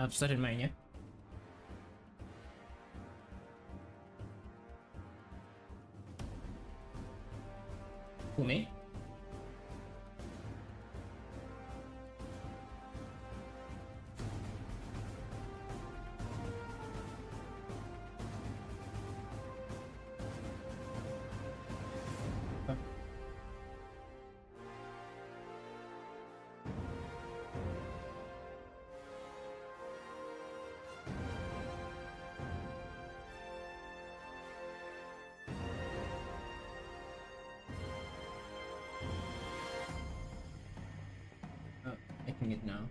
I've started mine, yeah? Who, me? Making it now.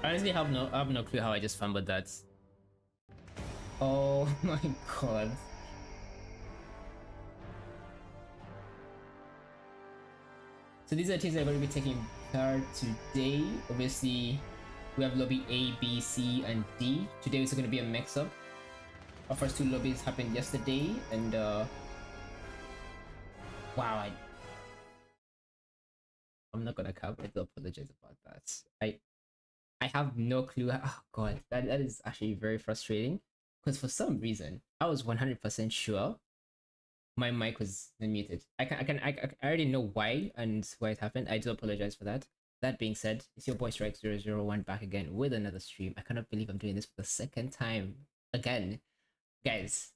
honestly I have no clue how I just fumbled that. Oh my god. So these are teams that are going to be taking part today. Obviously, we have lobby A, B, C, and D. Today is going to be a mix-up. Our first two lobbies happened yesterday, and wow, I'm not gonna cap. I do apologize about that. I have no clue. Oh god, that is actually very frustrating. Because for some reason, I was 100% sure my mic was unmuted. I already know why and why it happened. I do apologize for that. That being said, it's your boy Strike001 back again with another stream. I cannot believe I'm doing this for the second time again. Guys,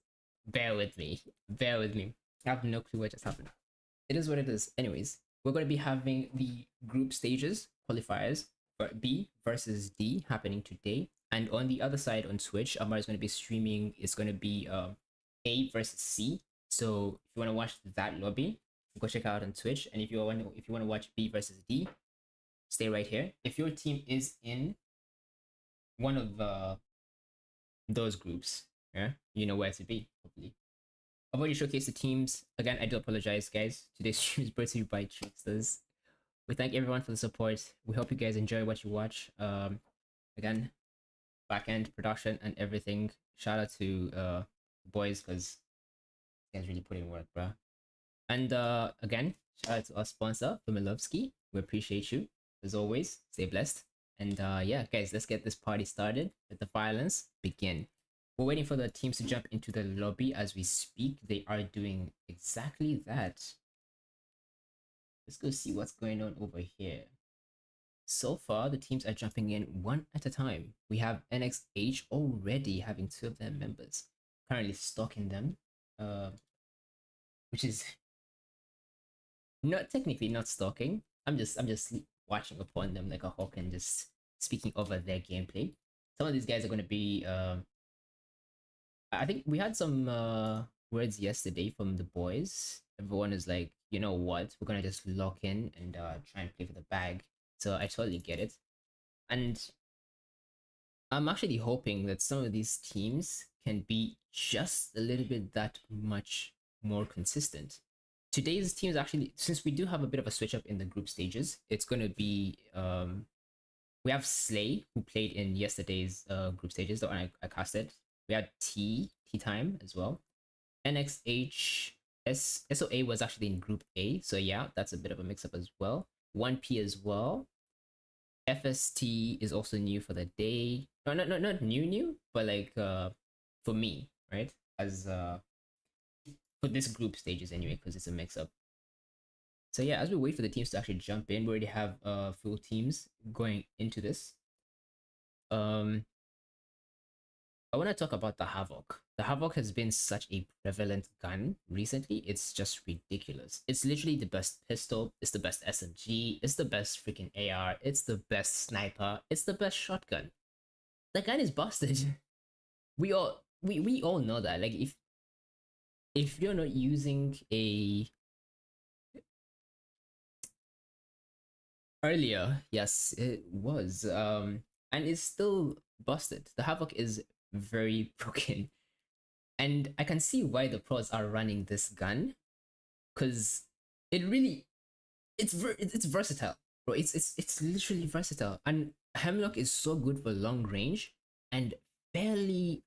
bear with me. Bear with me. I have no clue what just happened. It is what it is. Anyways, we're going to be having the group stages, qualifiers, for B versus D happening today. And on the other side on Twitch, Amar is going to be streaming. It's going to be A versus C. So if you want to watch that lobby, go check out on Twitch. And if you want to watch B versus D, stay right here. If your team is in one of those groups, yeah, you know where to be. Hopefully, I've already showcased the teams. Again, I do apologize, guys. Today's stream is brought to you by Tricksters. We thank everyone for the support. We hope you guys enjoy what you watch. Again, back end production and everything. Shout out to boys because you guys really put in work, bro. And again, shout out to our sponsor, Fumilovsky. We appreciate you as always. Stay blessed. And yeah, guys, let's get this party started. Let the violence begin. We're waiting for the teams to jump into the lobby as we speak. They are doing exactly that. Let's go see what's going on over here. So far, the teams are jumping in one at a time. We have NXH already having two of their members currently stalking them, which is not technically not stalking. I'm just watching upon them like a hawk and just speaking over their gameplay. Some of these guys are going to be. I think we had some words yesterday from the boys. Everyone is like, you know what, we're gonna just lock in and try and play for the bag. So I totally get it, and I'm actually hoping that some of these teams can be just a little bit that much more consistent. Today's teams actually, since we do have a bit of a switch up in the group stages, it's gonna be we have Slay who played in yesterday's group stages, the one I casted. We had Tea Time as well. NXH SOA was actually in group A, so yeah, that's a bit of a mix up as well. 1P as well. FST is also new for the day. No, not new, but like for me, right? As for this group stages anyway, because it's a mix up. So yeah, as we wait for the teams to actually jump in, we already have full teams going into this. I want to talk about the Havoc. The Havoc has been such a prevalent gun recently. It's just ridiculous. It's literally the best pistol. It's the best SMG. It's the best freaking AR. It's the best sniper. It's the best shotgun. The gun is busted. We all know that. Like if you're not using a earlier, yes, it was. And it's still busted. The Havoc is very broken. And I can see why the pros are running this gun, because it really it's versatile, bro. It's literally versatile, and Hemlock is so good for long range and fairly,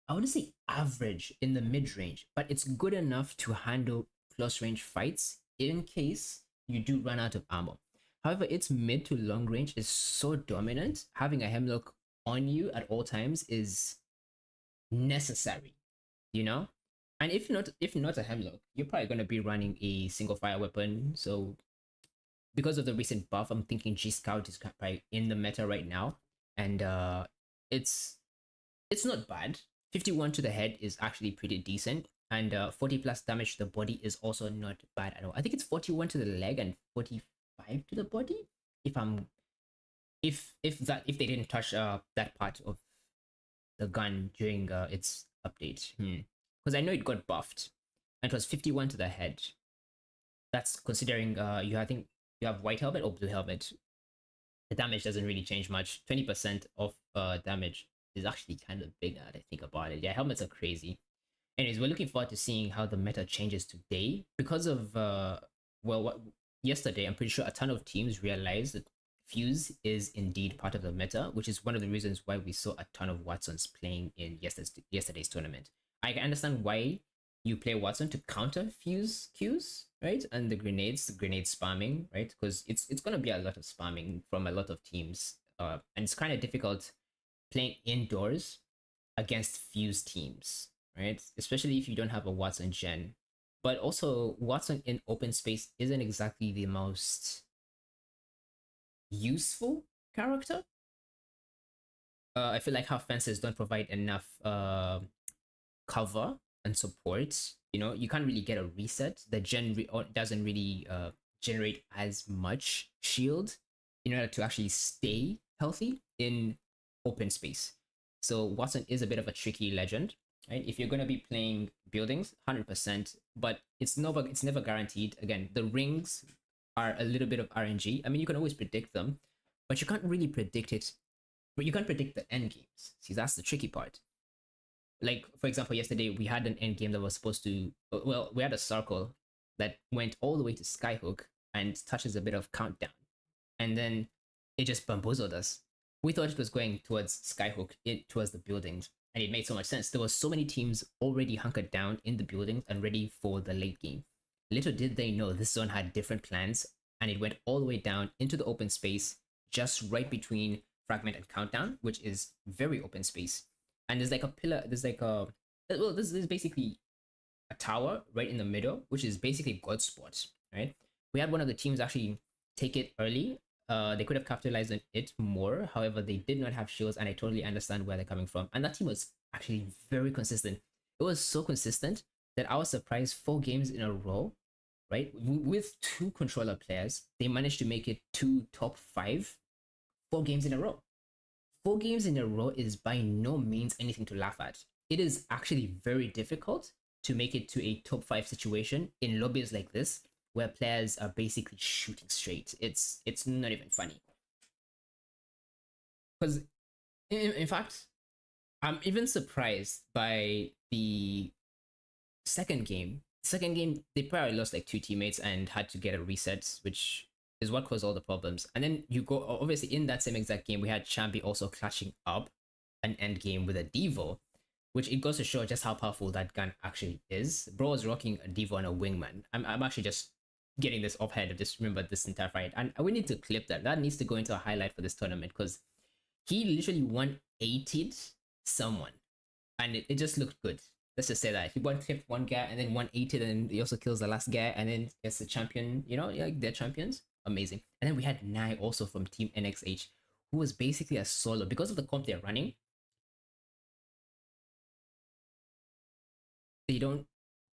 I wouldn't say average in the mid range, but it's good enough to handle close range fights in case you do run out of ammo. However, its mid to long range is so dominant. Having a Hemlock on you at all times is necessary, you know. And if not a Hemlock, you're probably going to be running a single fire weapon. So because of the recent buff, I'm thinking G Scout is probably in the meta right now, and it's not bad. 51 to the head is actually pretty decent, and 40 plus damage to the body is also not bad at all. I think it's 41 to the leg and 45 to the body, if I'm if they didn't touch that part of the gun during its update, because I know it got buffed and it was 51 to the head. That's considering I think you have white helmet or blue helmet. the damage doesn't really change much. 20% of damage is actually kind of big now that I think about it. Yeah, helmets are crazy. Anyways, we're looking forward to seeing how the meta changes today because of well, what yesterday I'm pretty sure a ton of teams realized that Fuse is indeed part of the meta, which is one of the reasons why we saw a ton of Watsons playing in yesterday's tournament. I can understand why you play Watson to counter Fuse Qs, right? And the grenade spamming, right? Because it's gonna be a lot of spamming from a lot of teams, and it's kind of difficult playing indoors against Fuse teams, right? Especially if you don't have a Watson gen. But also, Watson in open space isn't exactly the most useful character. I feel like how fences don't provide enough cover and support. You know, you can't really get a reset. The doesn't really generate as much shield in order to actually stay healthy in open space. So Watson is a bit of a tricky legend, right? If you're going to be playing buildings, 100%, but it's never guaranteed. Again, the rings are a little bit of RNG. I mean, you can always predict them, but you can't really predict it. But you can't predict the end games. See, that's the tricky part. Like, for example, yesterday we had an end game that was supposed to, well, we had a circle that went all the way to Skyhook and touches a bit of countdown, and then it just bamboozled us. We thought it was going towards Skyhook, towards the buildings, and it made so much sense. There were so many teams already hunkered down in the buildings and ready for the late game. Little did they know this zone had different plans, and it went all the way down into the open space, just right between fragment and countdown, which is very open space. And there's like a pillar, there's like a, well, this is basically a tower right in the middle, which is basically God spot, right? We had one of the teams actually take it early. They could have capitalized on it more. However, they did not have shields, and I totally understand where they're coming from. And that team was actually very consistent. It was so consistent that I was surprised 4 games in a row, right? With 2 controller players, they managed to make it to top 5, 4 games in a row. 4 games in a row is by no means anything to laugh at. It is actually very difficult to make it to a top 5 situation in lobbies like this, where players are basically shooting straight. It's not even funny. Because in fact, I'm even surprised by the second game. Second game, they probably lost like 2 teammates and had to get a reset, which is what caused all the problems. And then you go, obviously in that same exact game, we had Chambi also clutching up an end game with a Devo, which it goes to show just how powerful that gun actually is. Bro was rocking a Devo and a Wingman. I'm actually just getting this offhand. I just remember this entire fight, and we need to clip that. That needs to go into a highlight for this tournament because he literally 180'd someone, and it just looked good. Let's just say that he one clipped one guy and then 180'd, and he also kills the last guy, and then gets the champion. You know, like they're champions. Amazing. And then we had Nai also from Team NXH, who was basically a solo because of the comp they're running. They don't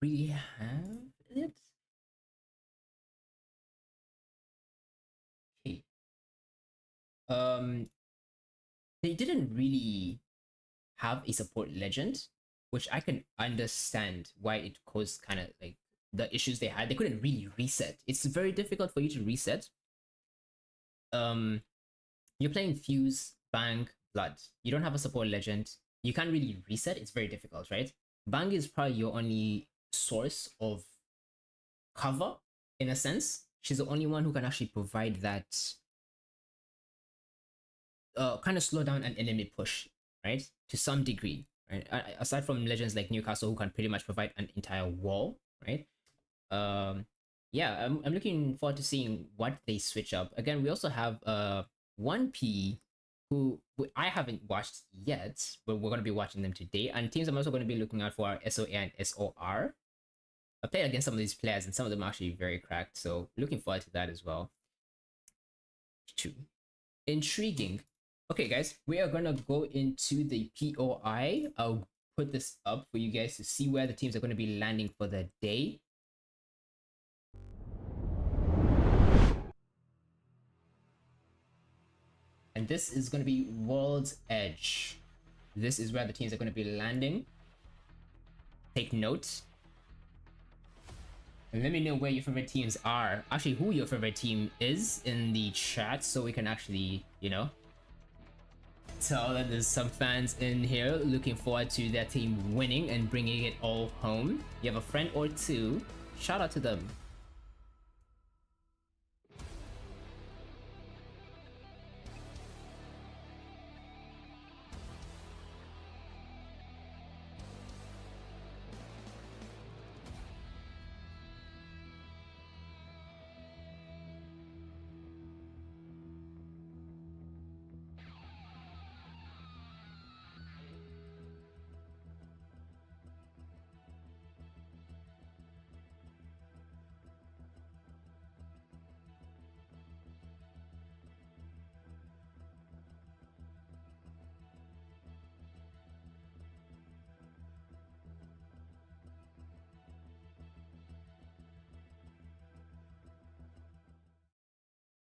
really have it. Okay. They didn't really have a support legend, which I can understand why it caused kind of like the issues they had. They couldn't really reset. It's very difficult for you to reset. You're playing Fuse, Bang, Blood. You don't have a support legend. You can't really reset. It's very difficult, right? Bang is probably your only source of cover in a sense. She's the only one who can actually provide that kind of slow down an enemy push, right? To some degree, right? Aside from legends like Newcastle, who can pretty much provide an entire wall, right? Yeah, I'm looking forward to seeing what they switch up. Again, we also have 1P, who I haven't watched yet, but we're going to be watching them today. And teams I'm also going to be looking out for are SOA and SOR. I played against some of these players, and some of them are actually very cracked. So looking forward to that as well. Intriguing. Okay, guys, we are gonna go into the POI. I'll put this up for you guys to see where the teams are going to be landing for the day. And this is going to be World's Edge. This is where the teams are going to be landing. Take note. And let me know where your favorite teams are. Actually, who your favorite team is in the chat so we can actually, tell that there's some fans in here looking forward to their team winning and bringing it all home. You have a friend or two. Shout out to them.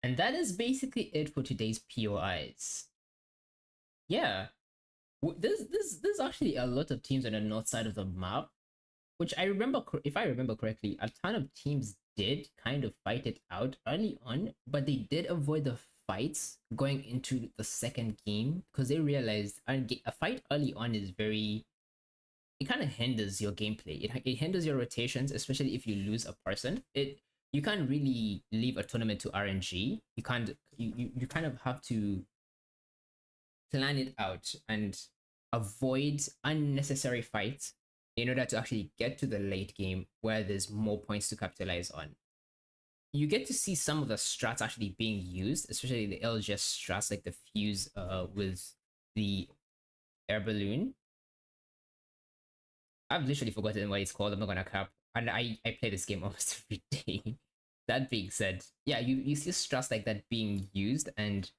And that is basically it for today's POIs. Yeah, there's actually a lot of teams on the north side of the map, which I remember, if I remember correctly, a ton of teams did kind of fight it out early on, but they did avoid the fights going into the second game because they realized a fight early on is very, it kind of hinders your gameplay. It hinders your rotations, especially if you lose a person. You can't really leave a tournament to RNG. You can't you kind of have to plan it out and avoid unnecessary fights in order to actually get to the late game where there's more points to capitalize on. You get to see some of the strats actually being used, especially the LGS strats like the fuse with the air balloon. I've literally forgotten what it's called. I'm not gonna cap. And I play this game almost every day. That being said, yeah, you see strats like that being used, and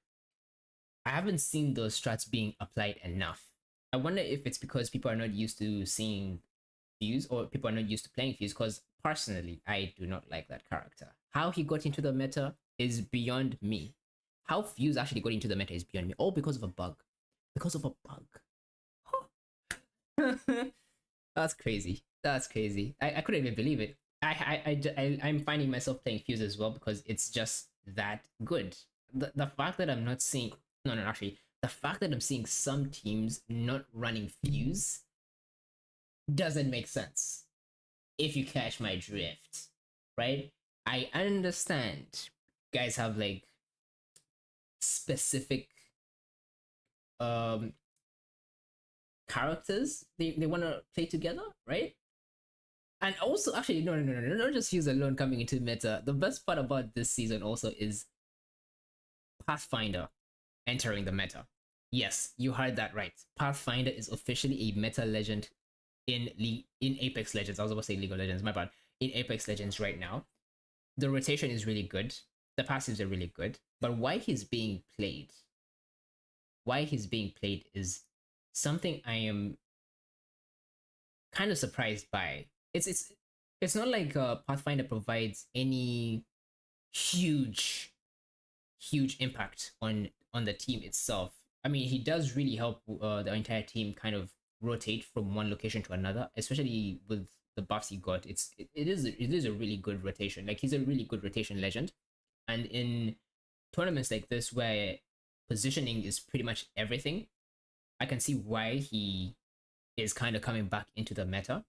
I haven't seen those strats being applied enough. I wonder if it's because people are not used to seeing Fuse or people are not used to playing Fuse, because personally, I do not like that character. How he got into the meta is beyond me. How Fuse actually got into the meta is beyond me. All because of a bug. Because of a bug. That's crazy. That's crazy. I couldn't even believe it. I'm finding myself playing Fuse as well because it's just that good. The fact that I'm not seeing, no, no, actually, the fact that I'm seeing some teams not running Fuse doesn't make sense. If you catch my drift, right? I understand guys have like specific um characters they want to play together, right? And also, actually, no, not just Fuse alone coming into meta. The best part about this season also is Pathfinder entering the meta. Yes, you heard that right. Pathfinder is officially a meta legend in Apex Legends. I was about to say League of Legends, my bad. In Apex Legends right now, the rotation is really good. The passives are really good. But why he's being played is something I am kind of surprised by. It's not like Pathfinder provides any huge impact on the team itself. I mean, he does really help the entire team kind of rotate from one location to another, especially with the buffs he got. It is a really good rotation. Like, he's a really good rotation legend, and in tournaments like this where positioning is pretty much everything, I can see why he is kind of coming back into the meta,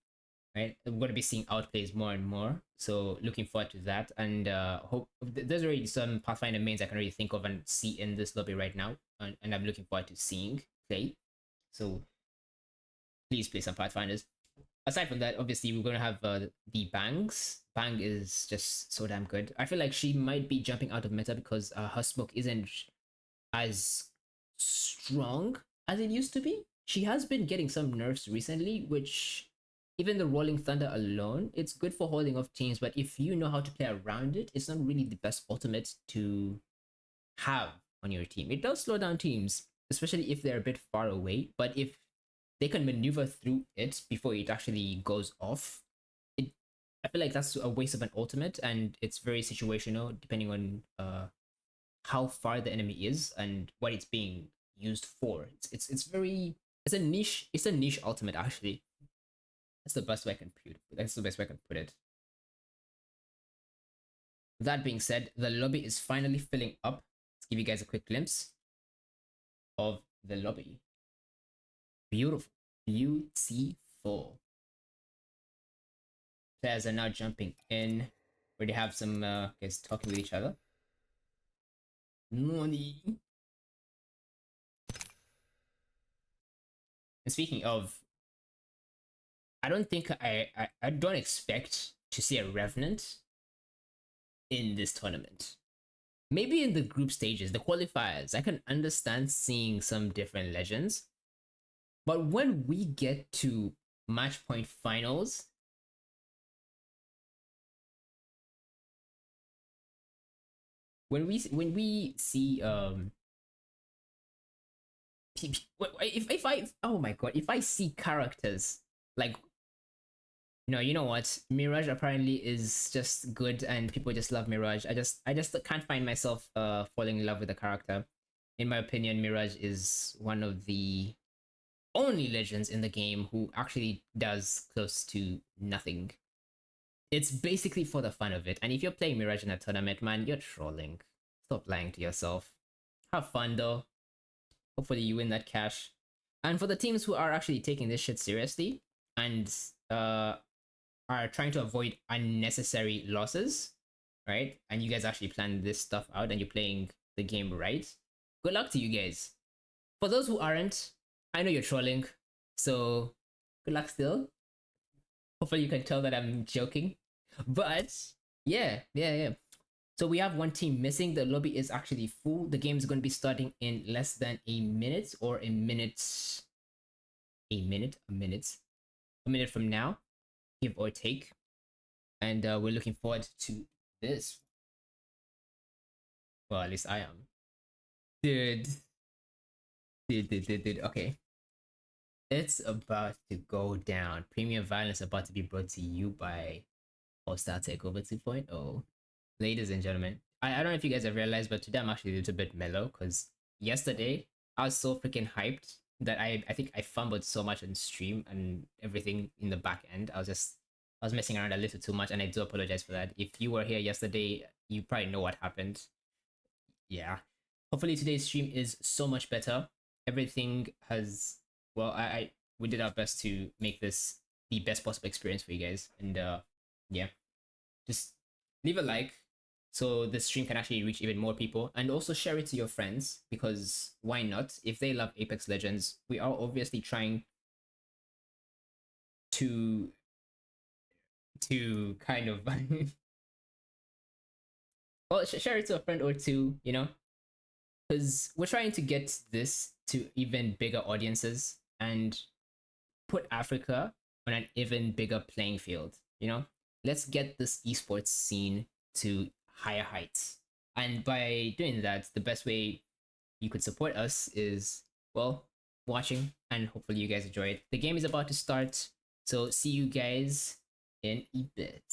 right? We're going to be seeing outplays more and more, so looking forward to that. And hope there's already some Pathfinder mains I can already think of and see in this lobby right now, and I'm looking forward to seeing play. So please play some Pathfinders. Aside from that, obviously we're going to have the Bangs. Bang is just so damn good. I feel like she might be jumping out of meta because her smoke isn't as strong as it used to be. She has been getting some nerfs recently, which, even the Rolling Thunder alone, it's good for holding off teams, but if you know how to play around it, it's not really the best ultimate to have on your team. It does slow down teams, especially if they're a bit far away, but if they can maneuver through it before it actually goes off, I feel like that's a waste of an ultimate, and it's very situational depending on how far the enemy is and what it's being used for. It's very, it's a niche ultimate actually. That's the best way I can put it. That's the best way I can put it. That being said, the lobby is finally filling up. Let's give you guys a quick glimpse of the lobby. Beautiful. Beautiful. Players are now jumping in. Already have some guys talking with each other. Money. And speaking of, I don't think I don't expect to see a Revenant in this tournament. Maybe in the group stages, the qualifiers, I can understand seeing some different legends. But when we get to match point finals, when we see if I, oh my god, if I see characters like, you know what, Mirage apparently is just good and people just love Mirage. I just can't find myself falling in love with the character. In my opinion, Mirage is one of the only legends in the game who actually does close to nothing. It's basically for the fun of it. And if you're playing Mirage in a tournament, man, you're trolling. Stop lying to yourself. Have fun though. Hopefully you win that cash. And for the teams who are actually taking this shit seriously and are trying to avoid unnecessary losses, right? And you guys actually planned this stuff out and you're playing the game right. Good luck to you guys. For those who aren't, I know you're trolling, so good luck still. Hopefully you can tell that I'm joking. But yeah. So we have one team missing. The lobby is actually full. The game is going to be starting in less than a minute or a minute from now, give or take. And we're looking forward to this. Well, at least I am. Dude. Okay. It's about to go down. Premium Violence about to be brought to you by All-Star Takeover 2.0. Ladies and gentlemen, I don't know if you guys have realized, but today I'm actually a little bit mellow because yesterday I was so freaking hyped that I think I fumbled so much on stream and everything in the back end. I was messing around a little too much, and I do apologize for that. If you were here yesterday, you probably know what happened. Yeah. Hopefully today's stream is so much better. Everything has, well, we did our best to make this the best possible experience for you guys. And yeah, just leave a like so the stream can actually reach even more people, and also share it to your friends, because why not? If they love Apex Legends, we are obviously trying to kind of well, share it to a friend or two, because we're trying to get this to even bigger audiences and put Africa on an even bigger playing field. Let's get this esports scene to higher heights. And by doing that, the best way you could support us is, well, watching, and hopefully you guys enjoy it. The game is about to start, so see you guys in a bit.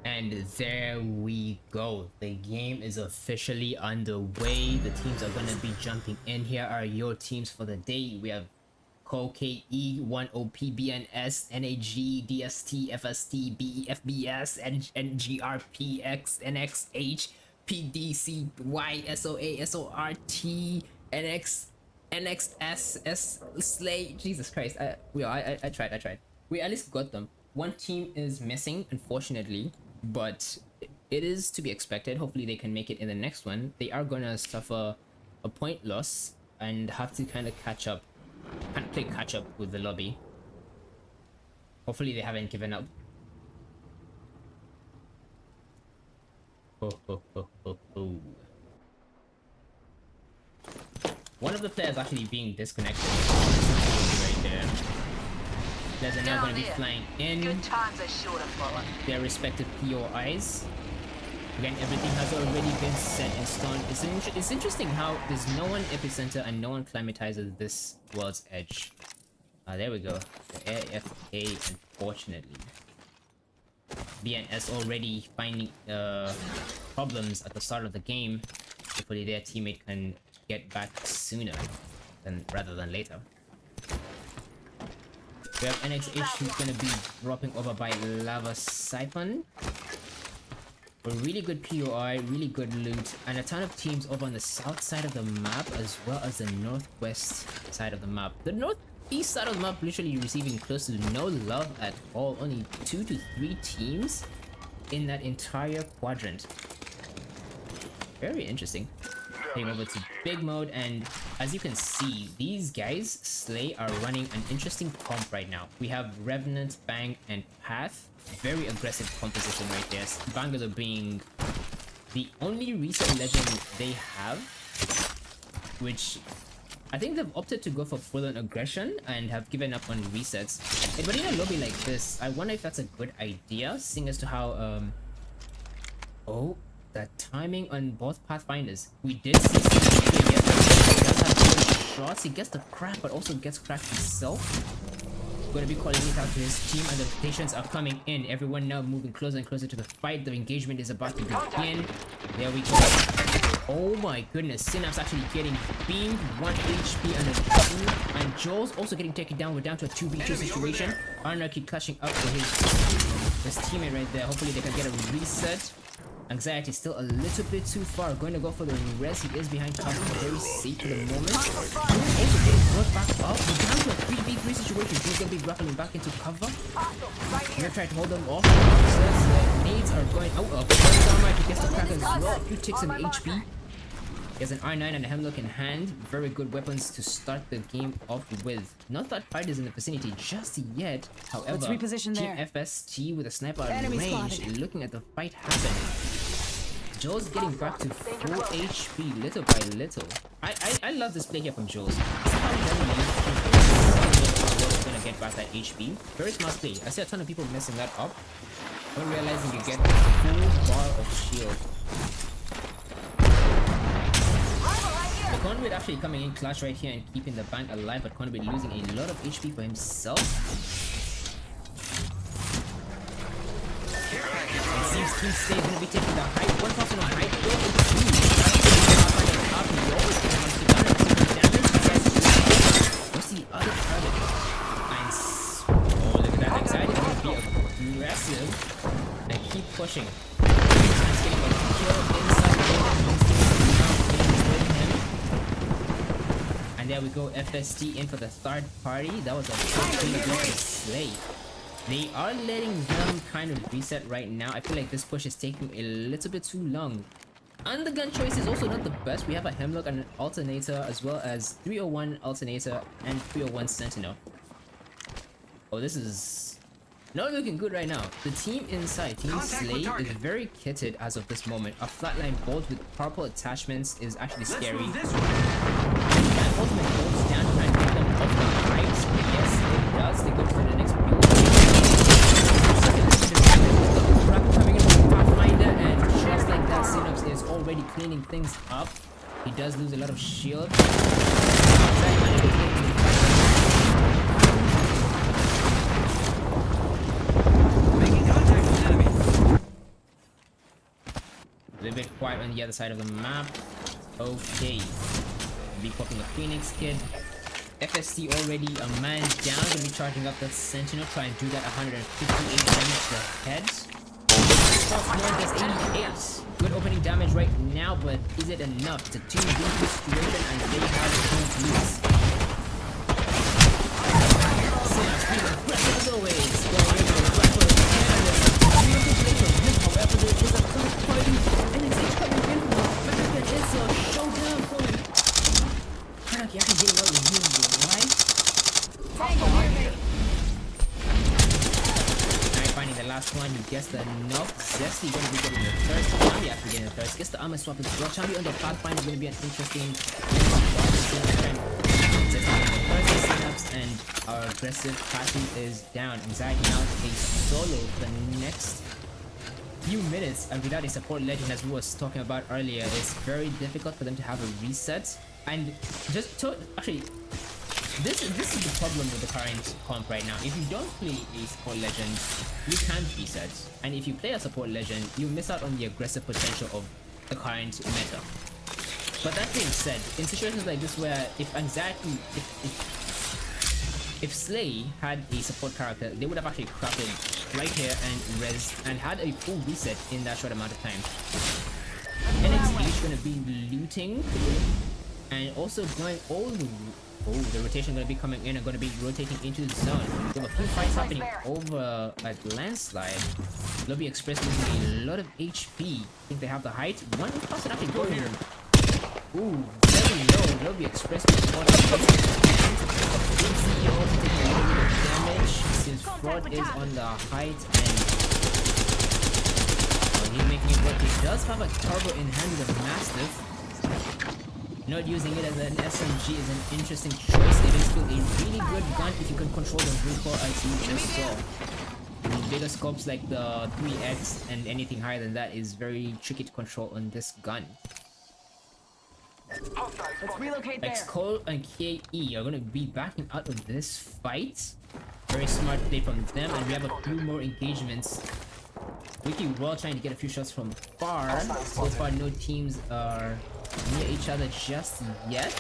And there we go. The game is officially underway. The teams are going to be jumping in. Here are your teams for the day. We have KE, 1OP, BNS, NAG, DST, FST, BEFBS, NGRPX, NXH, PDC, YSOA, SORT, NX, NXS, Slay. Jesus Christ. I tried. We at least got them. One team is missing, unfortunately, but it is to be expected. Hopefully they can make it in the next one. They are gonna suffer a point loss and have to kind of play catch up with the lobby. Hopefully they haven't given up. One of the players actually being disconnected right there. Players are now going to be flying in their respective POIs. Again, everything has already been set in stone. It's interesting how there's no one epicenter and no one climatizes this world's edge. There we go. The AFK, unfortunately. BNS already finding problems at the start of the game. Hopefully their teammate can get back sooner rather than later. We have NXH who's gonna be dropping over by Lava Siphon. A really good POI, really good loot, and a ton of teams over on the south side of the map as well as the northwest side of the map. The northeast side of the map literally receiving close to no love at all. Only 2 to 3 teams in that entire quadrant. Very interesting. Heading over to big mode, and as you can see, these guys, Slay, are running an interesting comp right now. We have Revenant, Bang, and Path. Very aggressive composition right there. Bangalore being the only recent legend they have, which I think they've opted to go for full-on aggression and have given up on resets. But in a lobby like this, I wonder if that's a good idea, seeing as to how oh, that timing on both Pathfinders. We did see shots. He gets the crack, but also gets cracked himself. Going to be calling it out to his team, and the patients are coming in. Everyone now moving closer and closer to the fight. The engagement is about to begin. There we go. Oh my goodness, Synapse actually getting beamed. 1 HP and a 2. And Joel's also getting taken down. We're down to a 2v2 situation. Anarchy clutching up for his teammate right there. Hopefully they can get a reset. Anxiety still a little bit too far. Going to go for the res. He is behind cover. Very safe for the moment. Also getting brought back up. We're down to a 3v3 situation. He's going to be grappling back into cover. We're going to try to hold them off. Nades are going out of. He gets the crack as well. A few ticks in HP. He has an R9 and a Hemlock in hand. Very good weapons to start the game off with. Not that fight is in the vicinity just yet. However, let's reposition Team there. FST with a sniper range, looking at the fight happen. Joel's getting back to full HP little by little. I love this play here from Joel's. Gonna get back that HP. Very smart play. I see a ton of people messing that up. Not realizing you get a full bar of shield. The Conduit actually coming in clutch right here and keeping the bank alive, but Conduit losing a lot of HP for himself. It seems Team Stay is going to be taking the height. 1% of height. What's the other target? Nice. Oh, look at that. Anxiety going to be aggressive and keep pushing. He's getting a kill inside. And there we go, FST in for the third party. That was a good Slay. They are letting them kind of reset right now. I feel like this push is taking a little bit too long. And the gun choice is also not the best. We have a Hemlock and an Alternator, as well as 301 Alternator and 301 Sentinel. Oh, this is not looking good right now. The team inside, Team Slay, is very kitted as of this moment. A flatline bolt with purple attachments is actually scary. That ultimate bolts down to try and get them off the heights. Yes, it does. They go for the next build. Coming in from Pathfinder, and just like that, Synapse is already cleaning things up. He does lose a lot of shield. A little bit quiet on the other side of the map. Okay. Be popping the Phoenix Kid. FST already a man down. Gonna be charging up that Sentinel. Try and do that 158 damage to the head. Does 88. Good opening damage right now, but is it enough? It's a 2v2 situation and they have 2 leads. Synapse being aggressive as always. Going in with a rifle and however, there is a third party and it's coming in from the back and it's a showdown for him. I can get him out with his life. Alright, finding the last one. He gets the knock. Zesty going to be getting the thirst. Chambi actually getting the thirst. Gets the armor swap as well. Chambi on the Pathfinder is going to be an interesting Synapse, and our aggressive party is down. Anxiety now a solo for the next few minutes, and without a support legend, as we was talking about earlier, it's very difficult for them to have a reset. And just to actually this is the problem with the current comp right now. If you don't play a support legend, you can't reset, and if you play a support legend, you miss out on the aggressive potential of the current meta. But that being said, in situations like this where if Slay had a support character, they would have actually crafted right here and res and had a full reset in that short amount of time. NXT is going to be looting and also going all the rotation going to be coming in and going to be rotating into the zone. We have a few fights happening over at Landslide. Lobby Express losing a lot of HP. I think they have the height. One person actually going here. Ooh, very low. Lobby Express with water. CEO taking a little bit of damage since Fraud is on the height and he's making it work. He does have a turbo in hand with a Mastiff. Not using it as an SMG is an interesting choice. It is still a really good gun if you can control the recoil as you just saw. The bigger scopes like the 3x and anything higher than that is very tricky to control on this gun. Let's relocate there. Cole and KE are going to be backing out of this fight. Very smart play from them, and we have a few more engagements. Wiki World trying to get a few shots from far. So far, no teams are near each other just yet.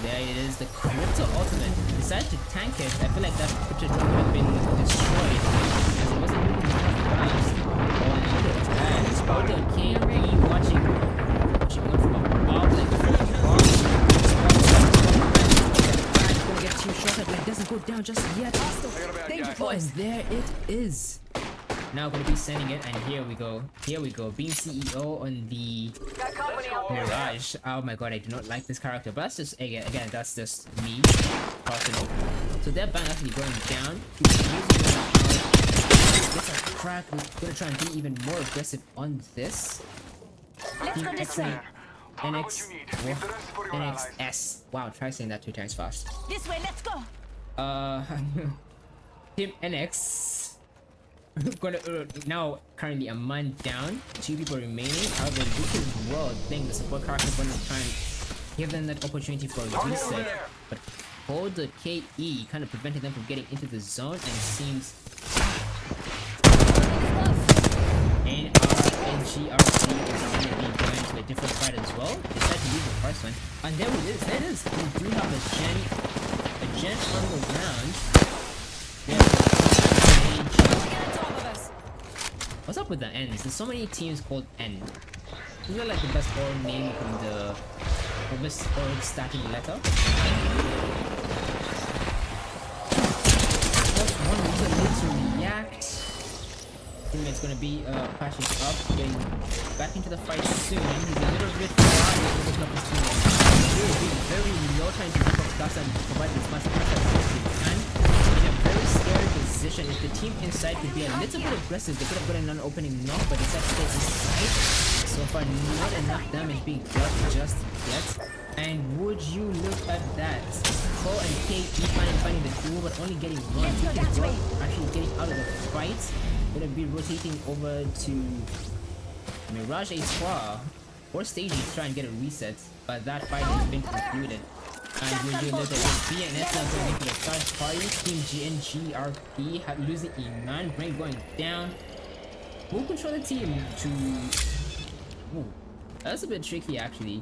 There it is, the Crypto Ultimate. Decided to tank it. I feel like that Crypto drone had been destroyed as it wasn't moving fast. Oh, and look at that. Spouter KE watching one from above, like from far. Gonna get two shots, but it doesn't go down just yet. Oh, and there it is. Now gonna be sending it, and here we go. Beam CEO on the Mirage. Oh my god, I do not like this character, but that's just again that's just me personal. So that bang actually going down. Gets a crack. We're gonna try and be even more aggressive on this. Team X9, NXS. Wow, try saying that 2 times fast. This way, let's go. Team NX gonna now currently a man down, 2 people remaining. However, Wicked World playing the support character gonna try and give them that opportunity for a reset, but hold the KE kind of prevented them from getting into the zone, and it seems NRNGRC is going to be going to a different fight as well. They tried to leave the first one, and there it is. We do have a gen on the ground. What's up with the N's? There's so many teams called N. These are like the best org name from the best org starting letter. First one needs to react. Teammate's gonna be crashing up, getting back into the fight soon. He's a little bit far away from his teammate. He's being very low, trying to pick up gas and provide as much pressure as he can. In a very scary position. If the team inside could be a little bit aggressive, they could have gotten an opening knock, but instead stay inside. So far, not enough damage being dealt just yet. And would you look at that? Cole and KE finding the duel, but only getting one. Actually getting out of the fight. Gonna be rotating over to Mirage Esports or staging to try and get a reset, but that fight has been concluded. And would you look at this? BNS now going into the first party. Team GNGRP losing a man. Brain going down. Who control the team to... Ooh, that's a bit tricky actually.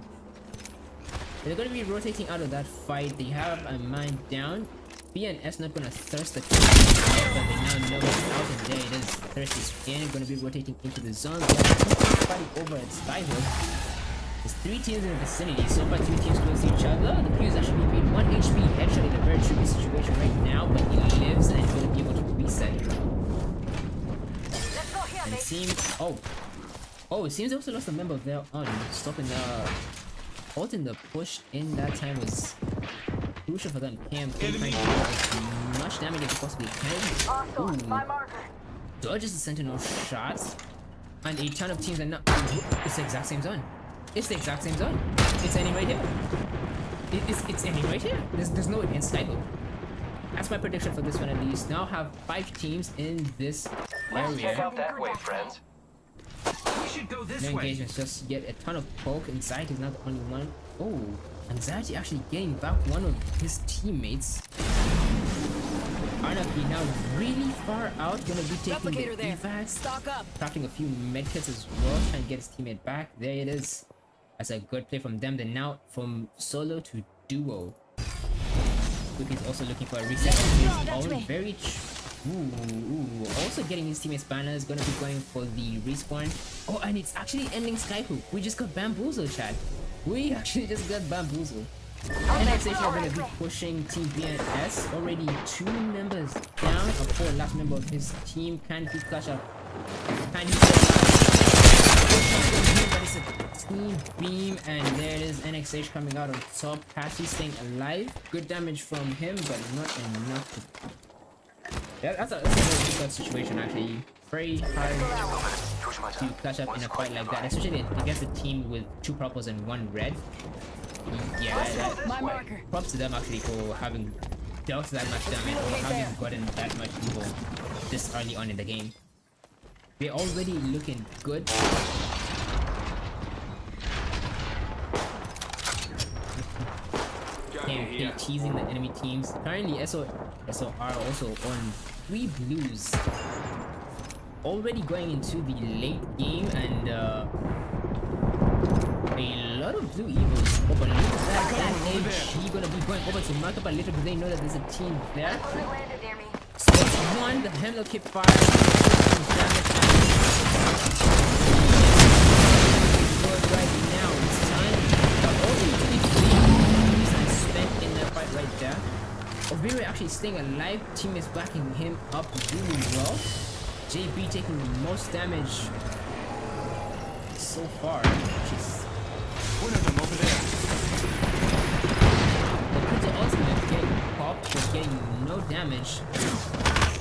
They're going to be rotating out of that fight. They have a man down. BNS not going to thirst the kill, but they now know it's out, and there it is. Thirst is in. Going to be rotating into the zone. Fighting over at Skyhook. There's 3 teams in the vicinity. So far 2 teams close to each other. The Q's actually being 1 HP headshot in a very tricky situation right now, but he lives and going to be able to reset. And it seems... Oh, it seems they also lost a member of their own. Stopping the... Halting the push in that time was crucial for them. Cam trying to do as much damage as he possibly can. Dodges the sentinel shots. And a ton of teams are not... It's the exact same zone. It's the exact same zone. It's ending right here. It's ending right here. There's no inside loop. That's my prediction for this one at least. Now have 5 teams in this area. Check out that way, friends. No engagements, just get a ton of poke inside. He's not the only one. Oh, Anxiety actually getting back one of his teammates. Anarchy now really far out, gonna be taking Replicator the there. evac, Stock up. crafting a few medkits as well, trying to get his teammate back. There it is. That's a good play from them. Then now from solo to duo. Cookie's also looking for a reset on his that's own. me. Very also getting his teammate's banners, gonna be going for the respawn. Oh, and it's actually ending Skyhook. We just got bamboozled, chat. We actually just got bamboozled. NXH are gonna be pushing Team BNS. Already 2 members down. A 4 last member of his team. Can he clutch up? Can he but it's a team beam, and there it is. NXH coming out on top. Passy staying alive. Good damage from him, but not enough to... Yeah, that's a very difficult situation actually. Very hard to clutch up in a fight like that, especially against a team with 2 purples and 1 red. Yeah, My marker. props to them actually for having dealt that much damage or having gotten that much evil this early on in the game. We're already looking good. Okay, teasing the enemy teams. Currently SOR also on 3 blues. Already going into the late game, and a lot of blue evils. Oh, but look at that edge. He's gonna be going over to mark up a little, but they know that there's a team there. Space 1, the Hemlock hip fire. Damage. Good right now. It's time. Spent in that fight right there. Oviri actually staying alive. Team is backing him up really well. JB taking the most damage so far. Jeez. One of them over there. The ultimate getting popped, but getting no damage.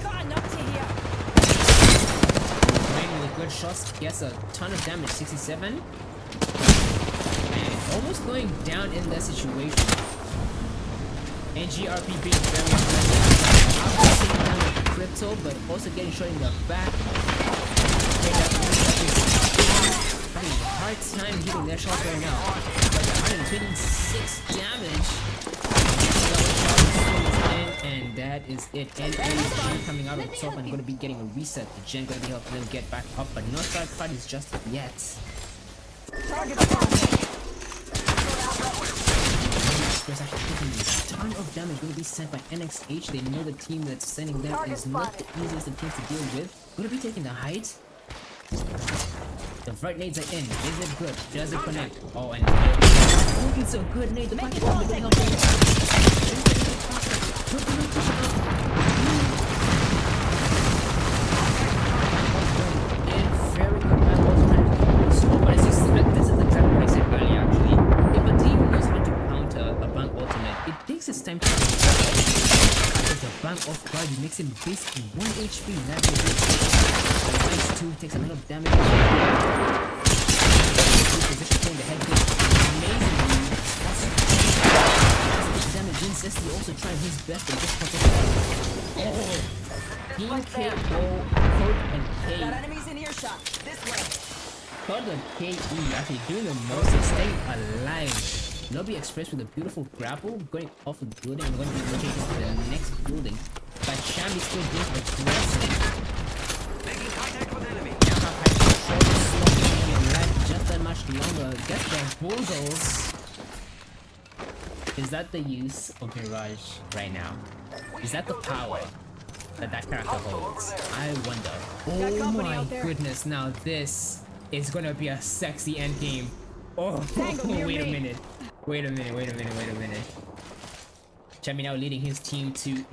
Got enough to here. Raining with good shots, gets a ton of damage, 67. And almost going down in that situation. NGRP being very aggressive. After taking down with Crypto, but also getting shot in the back. Having a hard time hitting their shot right now. But 126 damage. And that is it. And Gen coming out on top and going to be getting a reset. The Gen going to be helping them get back up, but not start parties just yet. Target spotted. There's actually taking a ton of damage going to be sent by NXH. They know the team that's sending them is not the easiest of teams to deal with. Going to be taking the height. The right nades are in. Is it good? Does it connect? Oh, and it's a good nade. The back is going to help very good battle. But this is the type of I said earlier actually. If a team knows how to counter a bank ultimate, it takes its time to because the bank off guard makes him basically 1 HP. That is it. The Ice 2 takes a lot of damage. Position the head hit amazingly. Damage in Cesty also trying his best to just pop up. Oh! Team KO, Code and K. Got enemies in earshot. This way. Code and KE actually doing the most and staying alive. Lobby Express with a beautiful grapple going off the building and going to be rotating to the next building. But Shambi still being aggressive. Making contact with enemy. Now how high control alive just that much longer. Gets the bulldoze. Is that the use of Mirage right now? Is that the power that character holds? I wonder. Oh my goodness, now this is gonna be a sexy end game. Oh, wait a minute. Wait a minute. Chami now leading his team to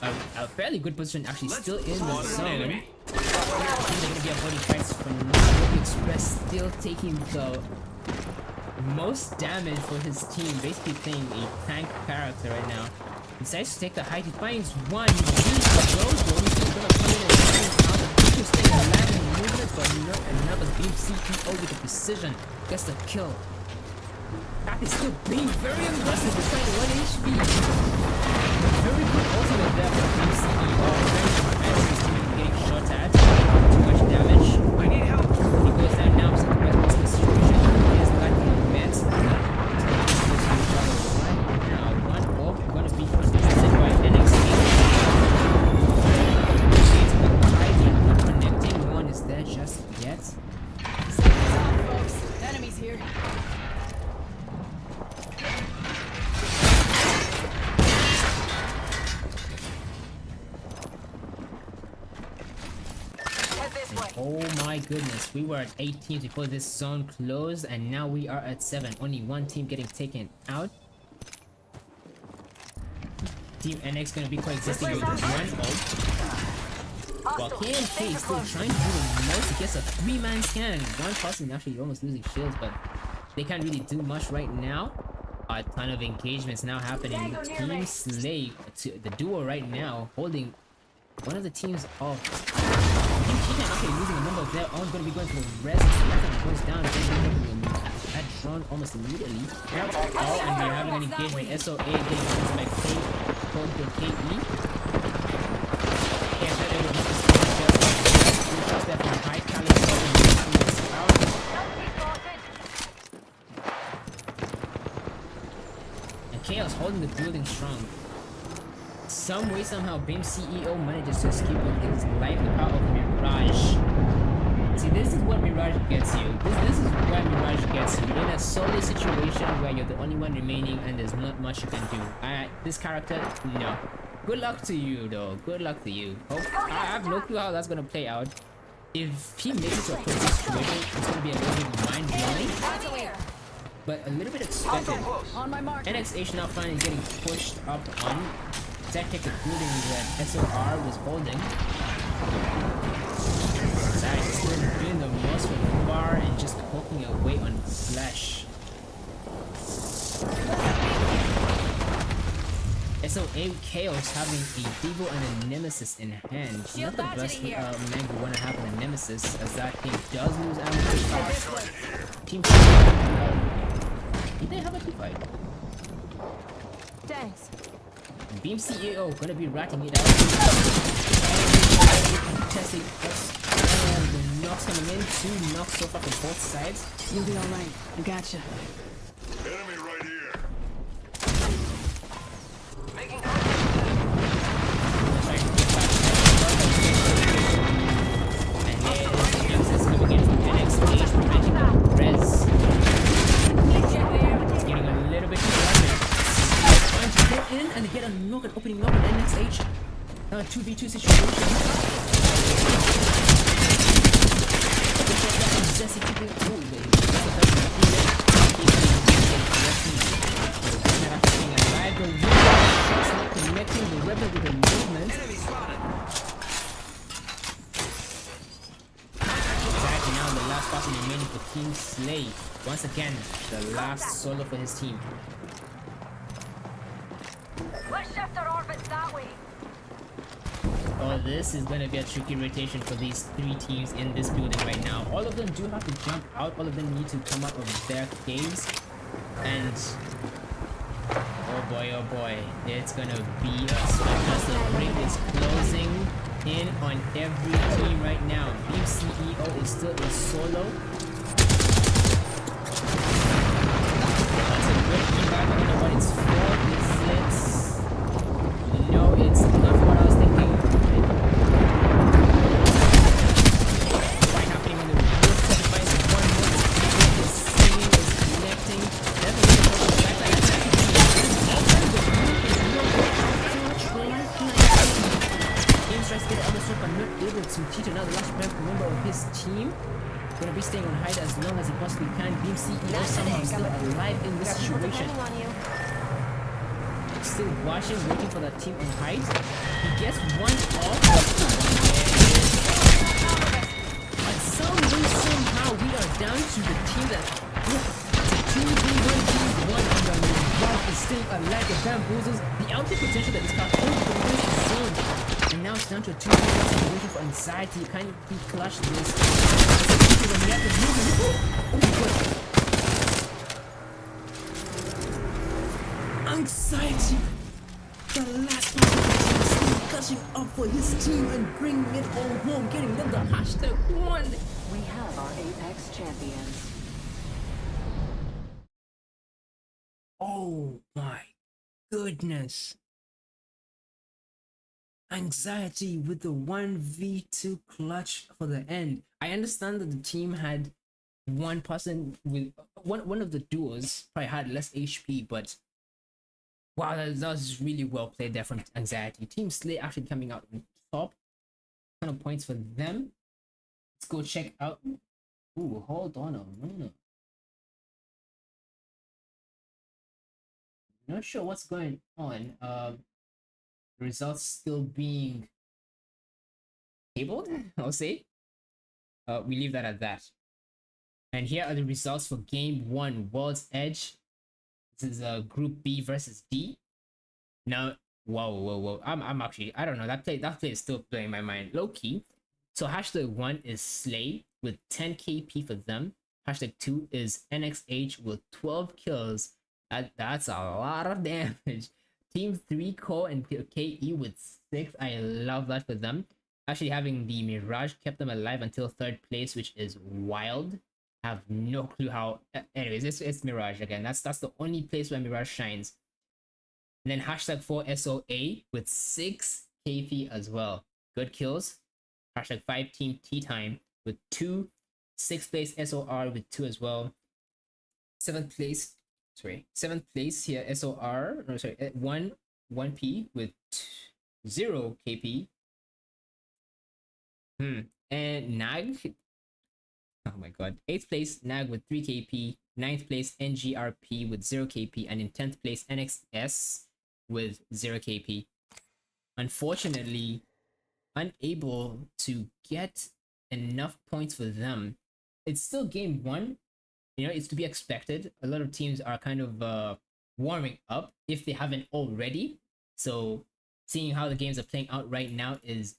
a fairly good position, actually still in the zone. I think they're gonna be avoiding fights for now. Ruby Express still taking the most damage for his team, basically playing a tank character right now. Decides to take the height, he finds one, he uses the Rose Gold, he's gonna come in and finds out the Beaker staying alive in the movement, but not another beam CPO with the precision, gets the kill. That is still being very aggressive, despite 1 HP. Very good ultimate there for beam CPO, very defensive, getting shot at, too much damage. I need help. He goes down now, so the best situation is lacking meds. Oh my goodness, we were at 8 teams before this zone closed, and now we are at 7. Only one team getting taken out. Team NX gonna be coexisting with one ult. While KMK is still trying to do the most. He gets a 3-man scan. One person actually almost losing shields, but they can't really do much right now. A ton of engagements now happening. Team Slay, the duo right now, holding one of the teams of Team Cheetah. Okay, losing a number of their own. Going to be going for the rest. Nothing goes down. That drawn almost immediately. Oh, and we're having an engagement. SOA getting used by KE. And Chaos holding the building strong. Some way, somehow, BIM CEO manages to escape with his life, the power of Mirage. See, this is what Mirage gets you. This is where Mirage gets you. In a solo situation where you're the only one remaining and there's not much you can do. This character, no. Good luck to you, though. Good luck to you. I have no clue how that's gonna play out. If he makes it to a critical situation, it's gonna be a little bit mind-blowing. But a little bit expected. On my mark. NXH now finally getting pushed up on. Tactic the building that SOR was holding. Zach is still doing the most from far and just poking away on Flash. SOA Chaos having a Devo and a Nemesis in hand. Not the best man you want to have in a Nemesis, as that thing does lose ammo. Team did they have a team fight? Thanks. Beam CEO gonna be ratting it out. Testing us. The knocks coming in. 2 knocks so far from both sides. You'll be alright. I gotcha. Enemy right here. Making And then Nemesis coming in from NXH, preventing the res. It's getting a little bit too trying to go in and get a knock and opening up on NXH. Now a 2v2 situation. Jesse keeping cool, baby. Not connecting the rebel with the movement. Exactly now the last person remaining for Team Slay. Once again, the last solo for his team. Let's shift our orbits that way. Oh, this is going to be a tricky rotation for these 3 teams in this building right now. All of them do have to jump out. All of them need to come out of their caves. And oh boy, it's going to be a sweat as the ring is closing in on every team right now. Beam CEO is still a solo. That's a great feedback. I don't know what it's for. No, it's not what I was thinking. Why happening in the real sacrifice? One more is singing, is connecting. Definitely the fact that it's Game strikes get almost up, but not able to teach another last member of his team. Gonna be staying on hide as long as he possibly can. Beam CEO somehow still alive in this situation. Still watching, waiting for that team on height. He gets one off. But somehow we are down to the team that it's a 2v1 team 1 and the Rock is still alive. The bamboozles the outer potential that is got over the zone. And now it's down to a 2v1 situation for Anxiety. You can't be clutch this. When you have to move. Oh my god. Anxiety, the last person still catching up for his team and bringing it all home, getting them the #1. We have our Apex champions. Oh my goodness. Anxiety with the 1v2 clutch for the end. I understand that the team had one person with one of the duos probably had less HP, but wow, that was really well played there from Anxiety. Team Slay actually coming out on top. Ton of points for them. Let's go check out. Ooh, hold on a minute. Not sure what's going on. Results still being tabled, I'll say. We leave that at that. And here are the results for game one, World's Edge. This is Group B versus D. Now, whoa. I'm actually, I don't know. That play is still playing my mind. Low key. So hashtag 1 is Slay with 10 KP for them. Hashtag 2 is NXH with 12 kills. That's a lot of damage. Team 3 Core and KE with 6. I love that for them. Actually having the Mirage kept them alive until 3rd place, which is wild. I have no clue how. Anyways, it's Mirage again. That's the only place where Mirage shines. And then hashtag 4 SOA with 6 KP as well. Good kills. Hashtag 5 Team Tea Time with 2. 6th place SOR with 2 as well. 7th place here SOR. No, sorry, 1P with 0 KP. And Nag. Oh my god. 8th place Nag with 3 KP. 9th place NGRP with 0 KP. And in 10th place NXS with 0 KP. Unfortunately, unable to get enough points for them. It's still game one. You know, it's to be expected. A lot of teams are kind of warming up if they haven't already. So seeing how the games are playing out right now is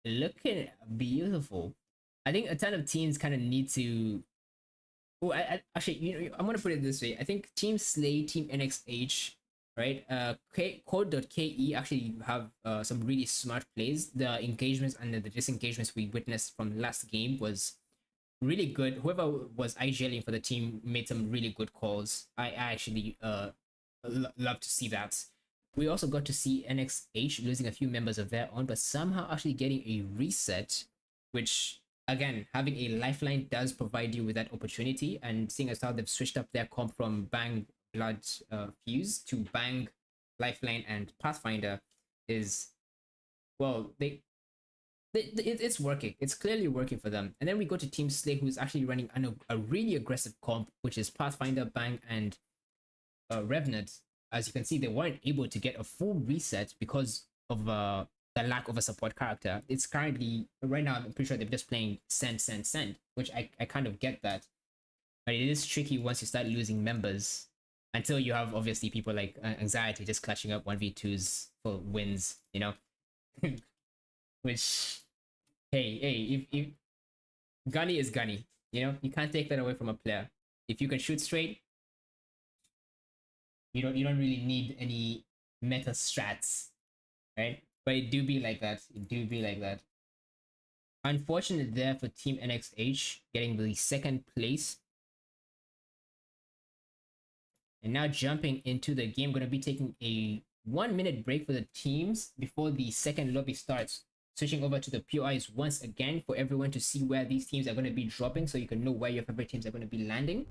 looking beautiful. I think a ton of teams kind of need to. Oh, actually, you know, I'm gonna put it this way. I think Team Slay, Team NXH, right? Code.ke actually have some really smart plays. The engagements and the disengagements we witnessed from last game was really good. Whoever was IGLing for the team made some really good calls. I actually love to see that. We also got to see NXH losing a few members of their own, but somehow actually getting a reset, which again, having a lifeline does provide you with that opportunity. And seeing as how they've switched up their comp from Bang Blood Fuse to Bang, Lifeline, and Pathfinder is, well, it's working. It's clearly working for them. And then we go to Team Slay, who's actually running a really aggressive comp, which is Pathfinder, Bang, and Revenant. As you can see, they weren't able to get a full reset because of the lack of a support character. It's currently, right now, I'm pretty sure they're just playing send, which I kind of get that. But it is tricky once you start losing members, until you have obviously people like Anxiety just clutching up 1v2s for wins, you know? Which, hey, if Gunny is Gunny, you know? You can't take that away from a player. If you can shoot straight, you don't really need any meta strats, right? But it do be like that. It do be like that. Unfortunate there for Team NXH getting the 2nd place. And now jumping into the game, going to be taking a 1-minute break for the teams before the second lobby starts. Switching over to the POIs once again for everyone to see where these teams are going to be dropping, so you can know where your favorite teams are going to be landing.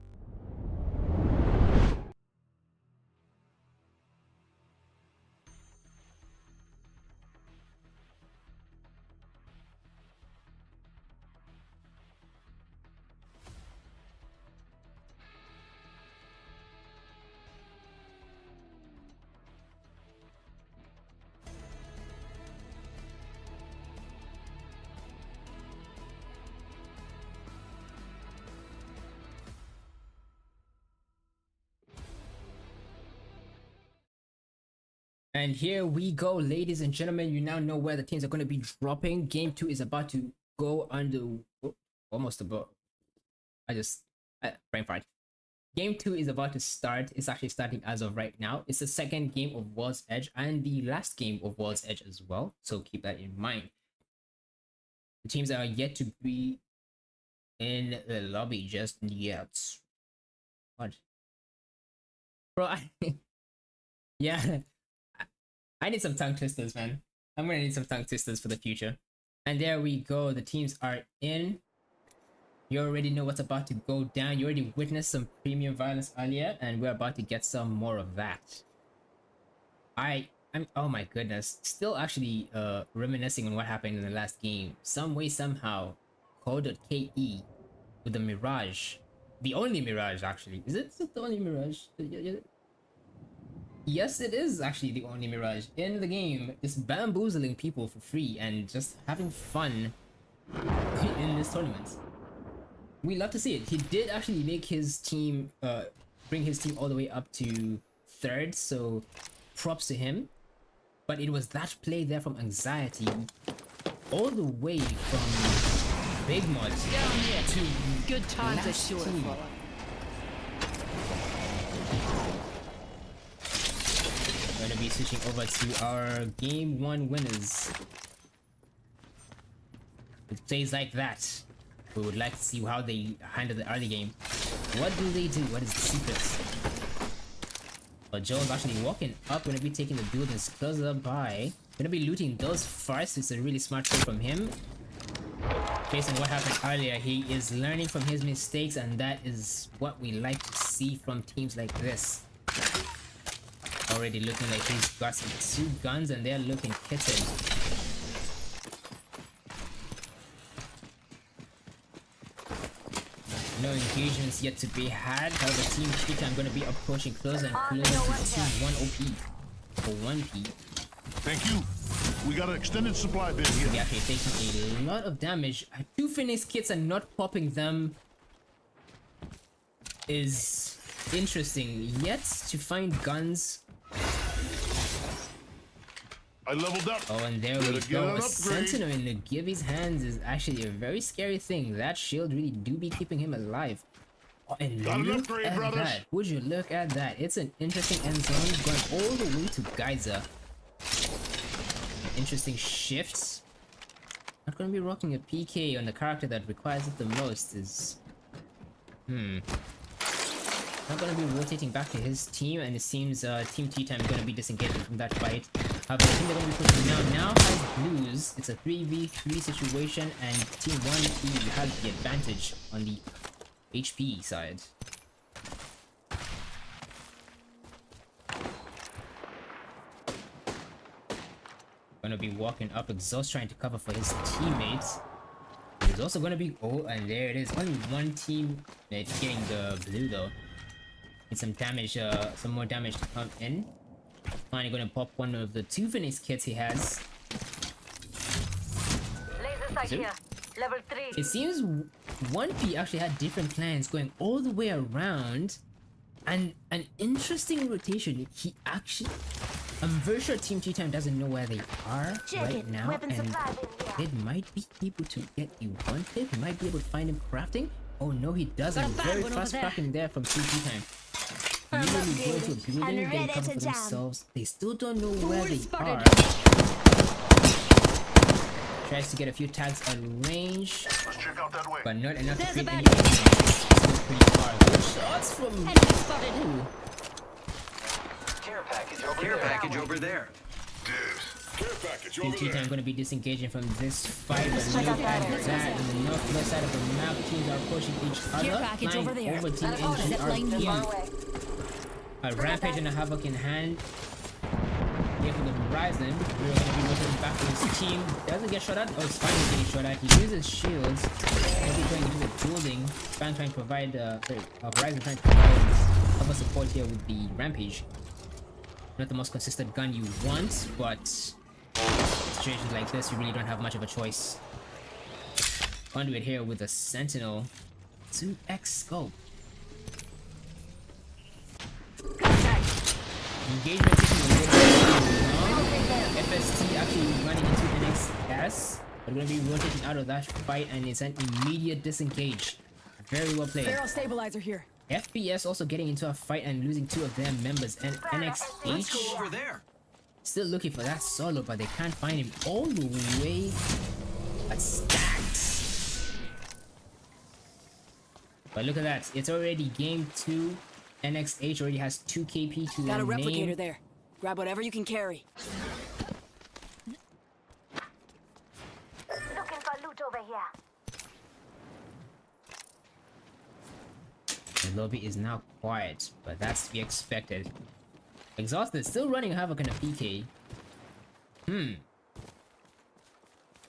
And here we go, ladies and gentlemen. You now know where the teams are going to be dropping. Game 2 is about to go under. Oh, almost about. Brain fart. Game 2 is about to start. It's actually starting as of right now. It's the second game of World's Edge and the last game of World's Edge as well. So keep that in mind. The teams are yet to be in the lobby just yet. What? Bro, yeah. I need some tongue twisters, man. I'm gonna need some tongue twisters for the future. And there we go. The teams are in. You already know what's about to go down. You already witnessed some premium violence earlier, and we're about to get some more of that. I'm oh my goodness. Still actually reminiscing on what happened in the last game. Some way, somehow, co.ke with the Mirage. The only Mirage, actually. Is it the only Mirage? Yes, it is actually the only Mirage in the game. Just bamboozling people for free and just having fun in this tournament. We love to see it. He did actually make his team, bring his team all the way up to 3rd, so props to him. But it was that play there from Anxiety, all the way from Big Mod to Good times are last sure to team. follow. We're gonna be switching over to our game 1 winners. With plays like that, we would like to see how they handle the early game. What do they do? What is the secret? But Joel's actually walking up, gonna be taking the buildings closer by. Gonna be looting those first. It's a really smart play from him. Based on what happened earlier, he is learning from his mistakes, and that is what we like to see from teams like this. Already looking like he's got some 2 guns and they're looking kitted. No engagements yet to be had. However, Team Cheetah, I'm going to be approaching closer and closer to Team 1 OP or 1P. Thank you. We got an extended supply bin here. They're actually taking a lot of damage. 2 Phoenix kits and not popping them is interesting. Yet to find guns. I leveled up. Oh, and there Gotta we get go. an A upgrade. Sentinel in the Gibby's hands is actually a very scary thing. That shield really do be keeping him alive. Oh, and Got an look upgrade, at brothers. that. Would you look at that? It's an interesting end zone going all the way to Geyser. Interesting shifts. Not going to be rocking a PK on the character that requires it the most is... Not going to be rotating back to his team, and it seems Team T-Time is going to be disengaging from that fight. However, the team they're going to be pushing now has blues. It's a 3v3 situation, and Team 1P has the advantage on the HP side. Going to be walking up, Exhaust trying to cover for his teammates. There's also going to be... Oh, and there it is. Only one team that's getting the blue, though. Need some damage, some more damage to come in. Finally gonna pop one of the 2 Phoenix kits he has. Laser sight here. Level 3. It seems 1P actually had different plans going all the way around. And an interesting rotation. He actually... I'm very sure Team T-Time doesn't know where they are right now. And it might be able to get you one clip. He might be able to find him crafting. Oh no, he doesn't. Got a bad Very one over fast there. crafting there from Team T-Time. Usually go to a building, they cover for themselves. They still don't know where they are. Tries to get a few tags at range, Let's check out that way. but not enough to There's a create any bad damage. Still pretty far. Good shots from... Enemy spotted. Ooh. Care package over there. Dude, care package Team over T-Time there. going to be disengaging from this fight. And look at that. On the northwest side of the map, teams are approaching each Care other. package Flying over there. over Team Zip line NGRP. here. A Rampage and a Havoc in hand. Here for the Horizon. We're going to be looking back to his team. Doesn't get shot at. Oh, it's finally getting shot at. He uses shields. He'll be going into the building. Span trying to provide, Horizon trying to provide cover support here with the Rampage. Not the most consistent gun you want, but situations like this, you really don't have much of a choice. Conduit here with a Sentinel. 2x scope. Engagement taking a little bit long. FST actually running into NXS. We're going to be rotating out of that fight, and it's an immediate disengage. Very well played. Barrel stabilizer here. FPS also getting into a fight and losing 2 of their members, and Let's go NXH over there. still looking for that solo, but they can't find him all the way at stacks. But look at that, it's already game 2. NXH already has 2 KP to Got their a replicator name. there. Grab whatever you can carry. Looking for loot over here. The lobby is now quiet, but that's to be expected. Exhausted, still running Havoc in a PK.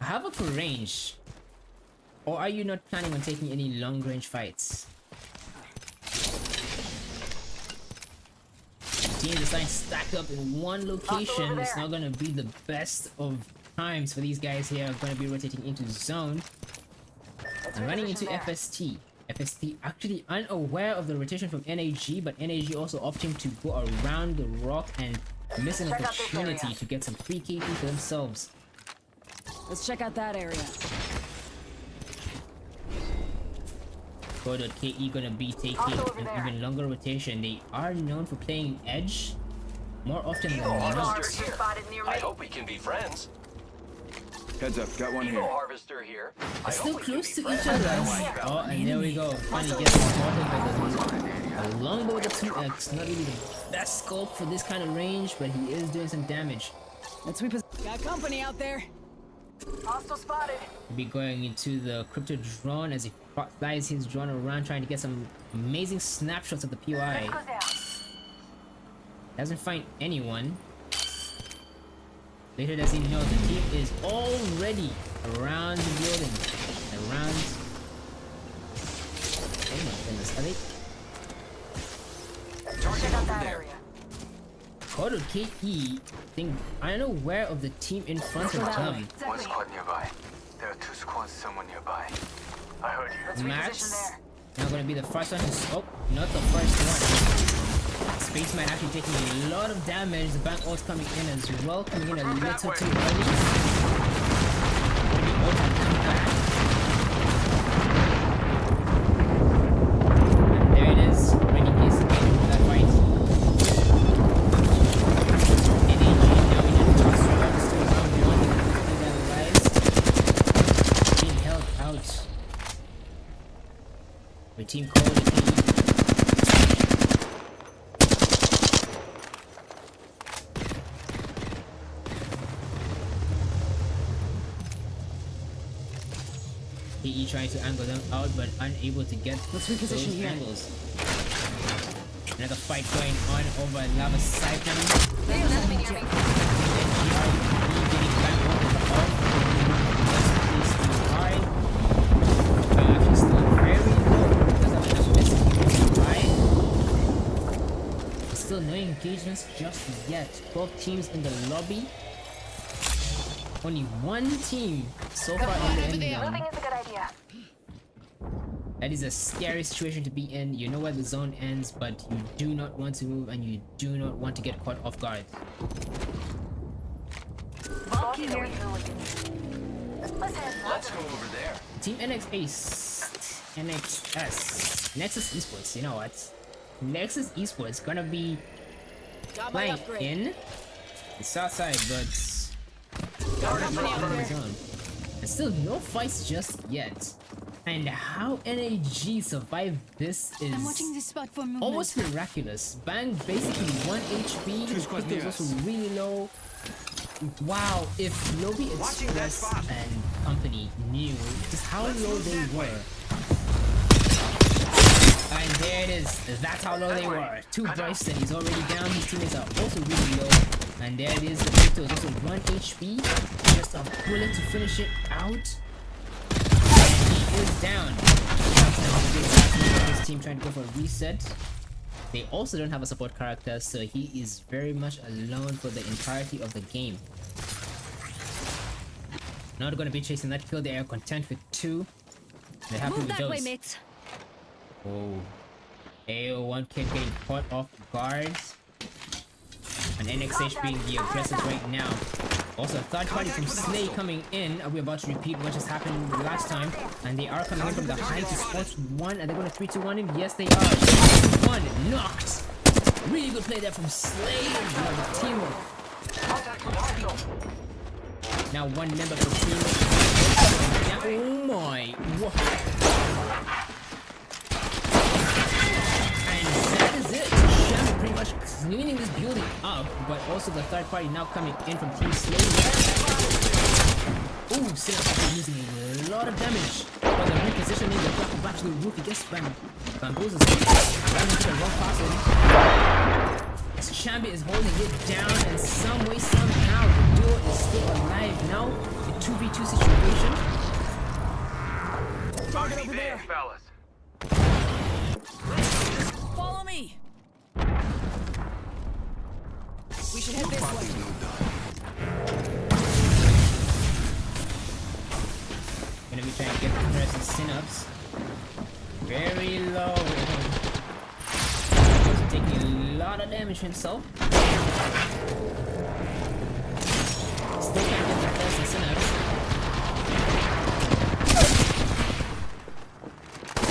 Havoc for range. Or are you not planning on taking any long-range fights? Teams deciding to stack up in one location. It's not gonna be the best of times for these guys here. Gonna be rotating into zone and running into FST. FST actually unaware of the rotation from NAG, but NAG also opting to go around the rock and miss an opportunity to get some free KP for themselves. Let's check out that area. Go.ke gonna be taking an even longer rotation. They are known for playing edge more often than not. I hope we can be friends. Heads up, got one here. Harvester here. Still close to each other. Oh, and there we go. Finally gets spotted by the longbow with the 2x. Not really the best scope for this kind of range, but he is doing some damage. Let's sweep his... Got company out there. Hostile spotted. He'll be going into the crypto drone as he flies his drone around trying to get some amazing snapshots of the POI. Go there. Doesn't find anyone. Later does he know the team is already around the building. Around... Oh my goodness, are they... Target over there. Go.ke think unaware of the team in front of them. One squad nearby. There are 2 squads somewhere nearby. I heard you. Max now gonna be the first one to... Oh, not the first one. Spaceman actually taking a lot of damage. The bank ult coming in as well, coming in a little too early. The ult has come back. And there it is. Ready is again for that fight. NAG now in a toss round, still round one. Their lives being held out. The team called it. PE trying to angle them out, but unable to get Let's reposition those here. angles. Another fight going on over Lava Siphon. There's an enemy near me. Getting back over the off. Just too high. Actually still very low. Doesn't have enough missing to high. Still no engagements just yet. Both teams in the lobby. Only one team so far in the end zone. Moving is a good idea. That is a scary situation to be in. You know where the zone ends, but you do not want to move and you do not want to get caught off guard. Bulky here. Let's go over there. Team NXS, Nexus Esports, you know what? Nexus Esports gonna be Got my playing upgrade. in the south side, but already in the zone. And still no fights just yet. And how NAG survived this is I'm watching this spot for movement. almost miraculous. Bang basically 1 HP. The squads crypto is near also us. really low. Wow, if Lobby Watching that Express spot. and company knew just how low they were. And there it is. That's how low they were. 2 bursts and he's already down. His teammates are also really low. And there it is. The crypto is also 1 HP. Just a bullet to finish it out. He is down. His team trying to go for a reset. They also don't have a support character, so he is very much alone for the entirety of the game. Not gonna be chasing that kill. They are content with 2. They're happy Move with that those. way, mates. Oh. AO1 kid getting caught off guard. And NXH being the aggressors right now. Also, a third party from Slay coming in. Are we about to repeat what just happened last time? And they are coming in from the high to Sports 1. Are they going to 3-2-1 him? Yes, they are. 1 knocked. Really good play there from Slay. The teamwork. Now 1 member of the team. Oh my. What? And that is it. Shem pretty much cleaning this building up, but also the third party now coming in from Team Slay. Ooh, Sinner using a lot of damage. But the repositioning, the block back to the roof, he gets bamboozles. Running to the wrong person. As Shambi is holding it down, and some way, somehow, the duo is still alive now. A 2v2 situation. Target over there. fellas. Follow me. We should head this way. Gonna be trying to get the rest of Synops. Very low. He's taking a lot of damage himself. Still can't get the rest of Synops.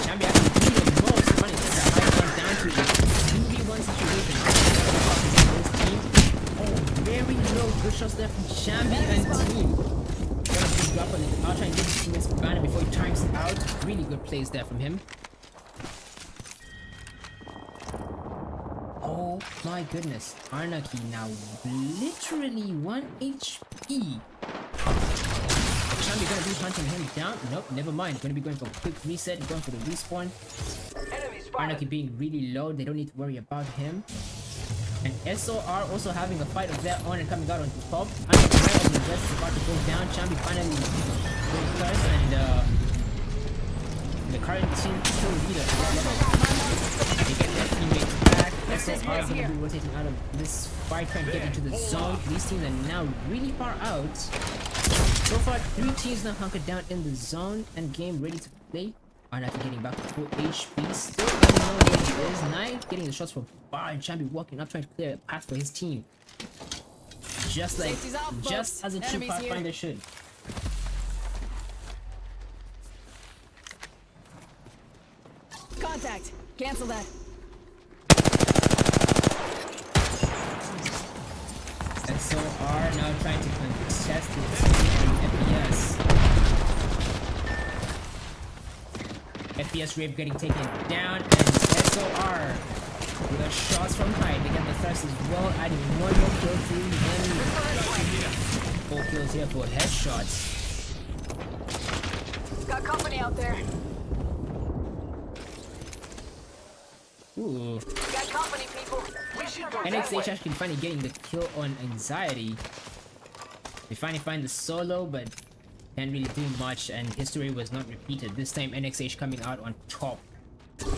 Chambi actually doing the most funny thing that I went down to the 2v1 situation. Oh, very low. Good shots there from Chambi and team. Drop on it. I'll try and get his teammates banner before he times out. Really good plays there from him. Oh my goodness. Arnaki now literally 1 HP. Chambi gonna be hunting him down. Nope, never mind. Gonna be going for a quick reset, going for the respawn. Enemy spotted. Arnaki being really low. They don't need to worry about him. And SOR also having a fight of their own and coming out on top. And the rest is about to go down. Chambi finally goes first, and the current team still leader. They get their teammates back. SOR is going to be rotating out of this fight, trying to get into the zone. These teams are now really far out. So far, 3 teams now hunkered down in the zone and game ready to play. Arnaki getting back to full HP. Still doesn't know where he is. Knight getting the shots from far, and Chambi walking up trying to clear a path for his team. Just like, just as a true Pathfinder should. Contact. Cancel that. SOR now trying to contest the FPS. FPS Rape getting taken down, and SOR with the shots from height. They get the thrust as well, adding 1 more kill to them. 4 kills here for headshots. Got company out there. Ooh. Got company, people. NXH actually finally getting the kill on Anxiety. They finally find the solo, but can't really do much, and history was not repeated. This time NXH coming out on top.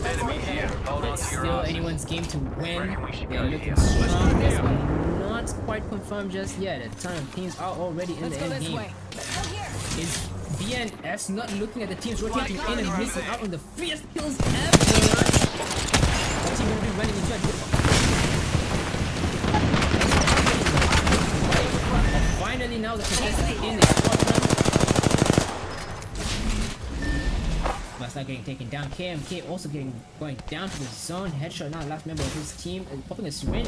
Enemy here. Hold on It's to your still Aussies. anyone's game to win. Reckon we should They're go looking here. strong. This one not quite confirmed just yet. A ton of teams are already in Let's the go end this game. way. Is BNS not looking at the teams rotating in and missing out on the fierce kills ever? What team gonna be running into a finally now the contestant in the squadron. Must not getting taken down. KMK also going down to the zone. Headshot now last member of his team. Popping a syringe.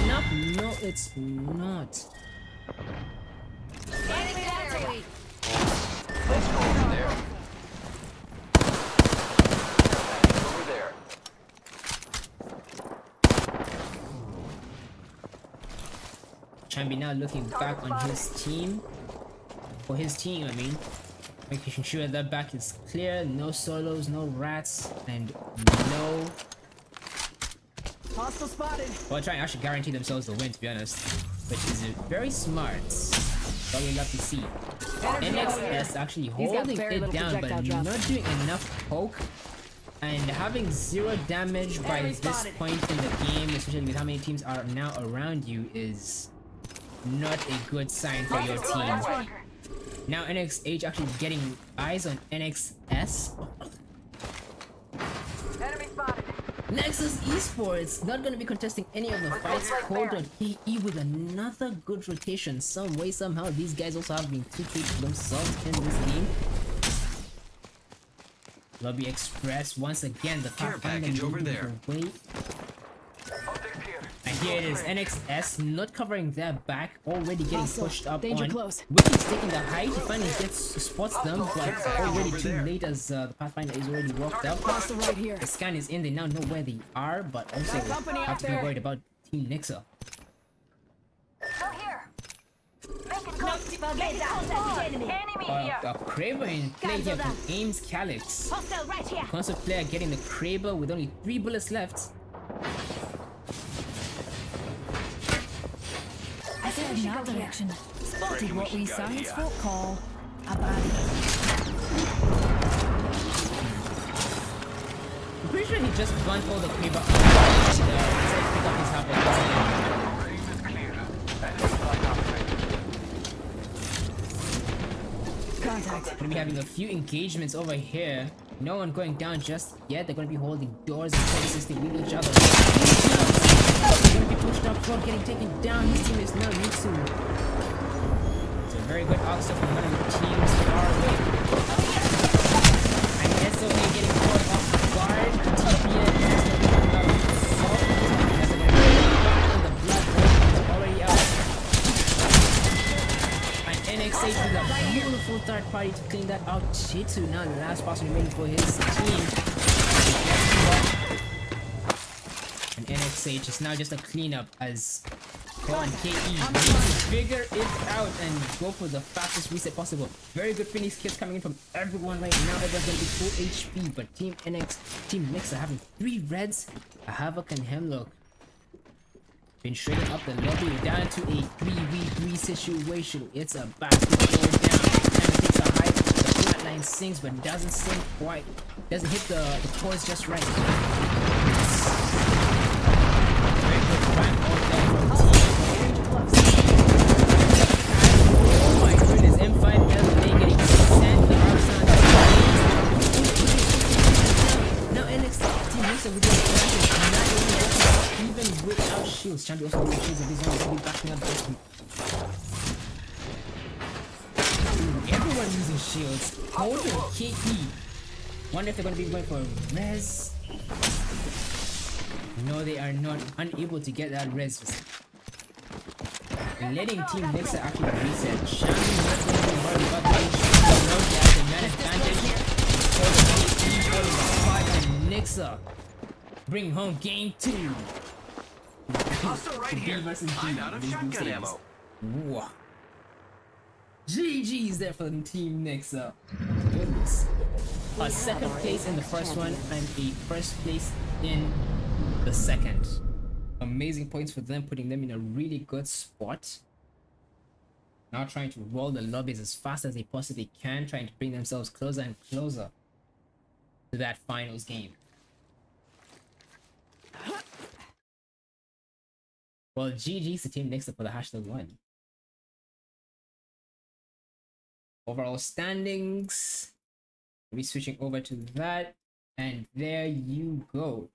Enough? No, it's not. Enemy battery. Let's go over there. Over there. Chambi now looking back on his team. For his team, I mean. Making sure that back is clear. No solos, no rats, and no... Hostile spotted. Well, trying to actually guarantee themselves the win, to be honest. Which is very smart. But we love to see. NXS actually holding very it little down, but projectile not drop. doing enough poke. And having 0 damage by Enemy this spotted. point in the game, especially with how many teams are now around you, is not a good sign for your team. Now NXH actually getting eyes on NXS. Enemy spotted. Nexus Esports not gonna be contesting any of the fights. Code.ke with another good rotation. Some way, somehow, these guys also have been 2K to themselves in this game. Lobby Express once again. The Care Pathfinder package over leading there. the way. And here it is, NXS not covering their back, already getting Hostile. pushed up Danger on. close. Wicky's taking the height, he finally spots them, but package already over too there. late as the Pathfinder is already walked up. Hostile right here. The scan is in, they now know where they are, but also Got company have out to be there. worried about Team Nixa. Still here. Making contact. Enemy here. A Kraber in play here from Ames Calyx. Hostile right here. Console player getting the Kraber with only 3 bullets left. I said in that direction. Spotted what we science folk call a baddie. pretty sure he just bunt all the Kraber out. Pick up his half of Range is clear. Enemy flight operator. Contact. Gonna be having a few engagements over here. No one going down just yet. They're gonna be holding doors and places to leave each other. They're gonna be pushed up front, getting taken down. His team is now Mitsu. It's a very good offset from one of the teams far away. And SOA getting caught off guard. TPN has to be about salt. And the blood is already out. And NXA is a beautiful third party to clean that out. Chitsu now the last person remaining for his team. And NXH is now just a cleanup as Paul and KE need to figure it out and go for the fastest reset possible. Very good Phoenix kills coming in from everyone right now. Everyone's gonna be full HP, but Team Nix are having 3 reds, a Havoc and Hemlock. Been shredding up the lobby down to a 3v3 situation. It's about to go down. Time takes a high. The flatline sinks, but doesn't sink quite. Doesn't hit the cores just right. Very good run out there from Team. Oh my goodness, M5 LA getting sent the Arsenal. Now NXT Team Nix with their flashes. Even without shields, Champion also with shields, and he's going to be backing up this. Everyone using shields. Holding KE. Wonder if they're going to be going for res. No, they are not. Unable to get that res. Letting Team Nix actually reset. Champion not going to be worried about the man advantage. Holding KE, holding the spot, and Nixa bring home game 2. Hostile right here. versus D. I'm out of shotgun ammo. Whoa. GG's there for the Team Nixa. Goodness. A second place in the first one and a first place in the second. Amazing points for them, putting them in a really good spot. Now trying to roll the lobbies as fast as they possibly can, trying to bring themselves closer and closer to that finals game. Well, GG's the Team Nixa for the #1. Overall standings. We'll be switching over to that. And there you go.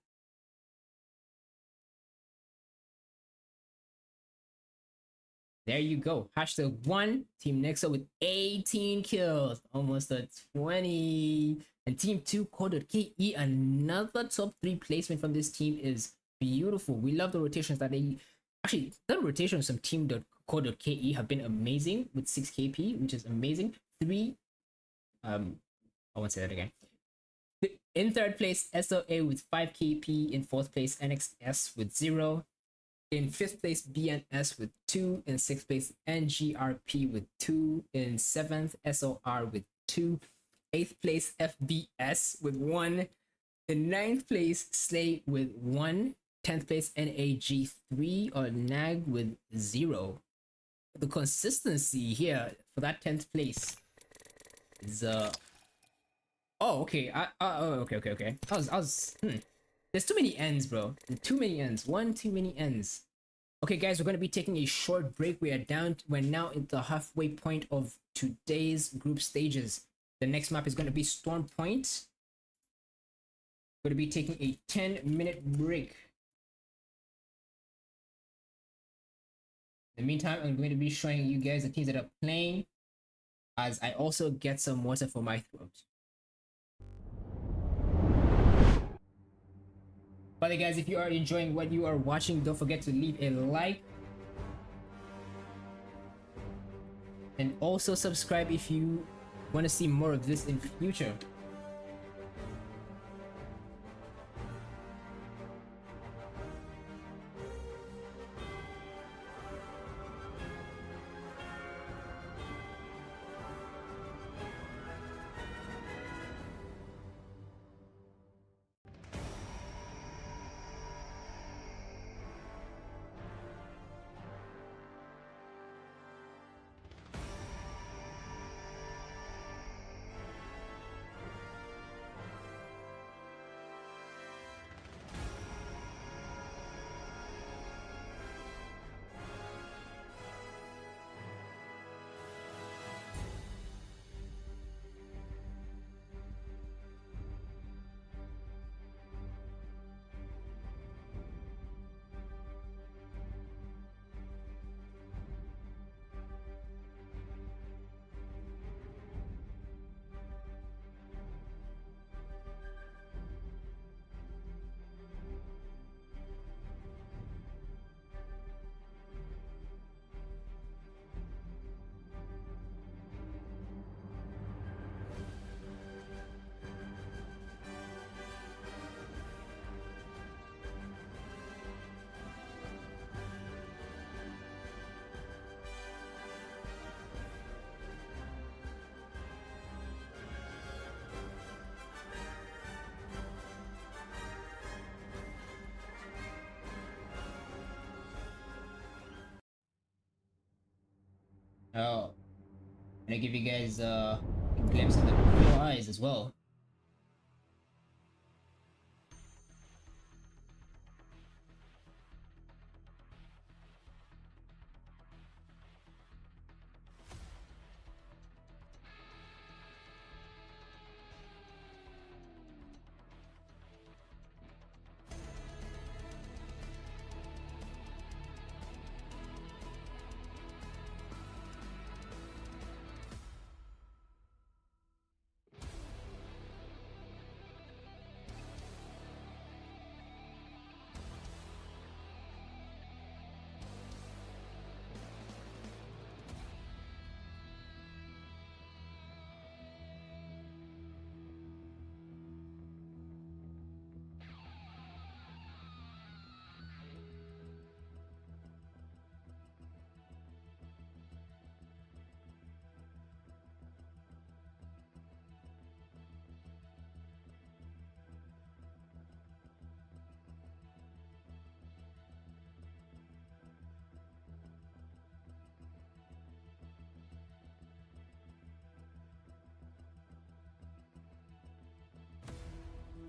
There you go. #1. Team Nixa with 18 kills. Almost a 20. And Team 2, Coded KE. Another top 3 placement from this team is beautiful. We love the rotations that they... Actually, the rotations from Team.co.ke have been amazing with 6 KP, which is amazing. 3, I won't say that again. In 3rd place, SOA with 5 KP. In 4th place, NXS with 0. In 5th place, BNS with 2. In 6th place, NGRP with 2. In 7th, SOR with 2. 8th place, FBS with 1. In 9th place, Slay with 1. 10th place, NAG3 or NAG with 0. The consistency here for that 10th place is oh, okay. Okay. There's too many ends, bro. Too many ends. One too many ends. Okay, guys, we're gonna be taking a short break. We're now at the halfway point of today's group stages. The next map is gonna be Storm Point. We're gonna be taking a 10-minute break. In the meantime, I'm going to be showing you guys the teams that are playing as I also get some water for my throat. But guys, if you are enjoying what you are watching, don't forget to leave a like. And also subscribe if you want to see more of this in future. Oh, gonna give you guys a glimpse of the blue eyes as well.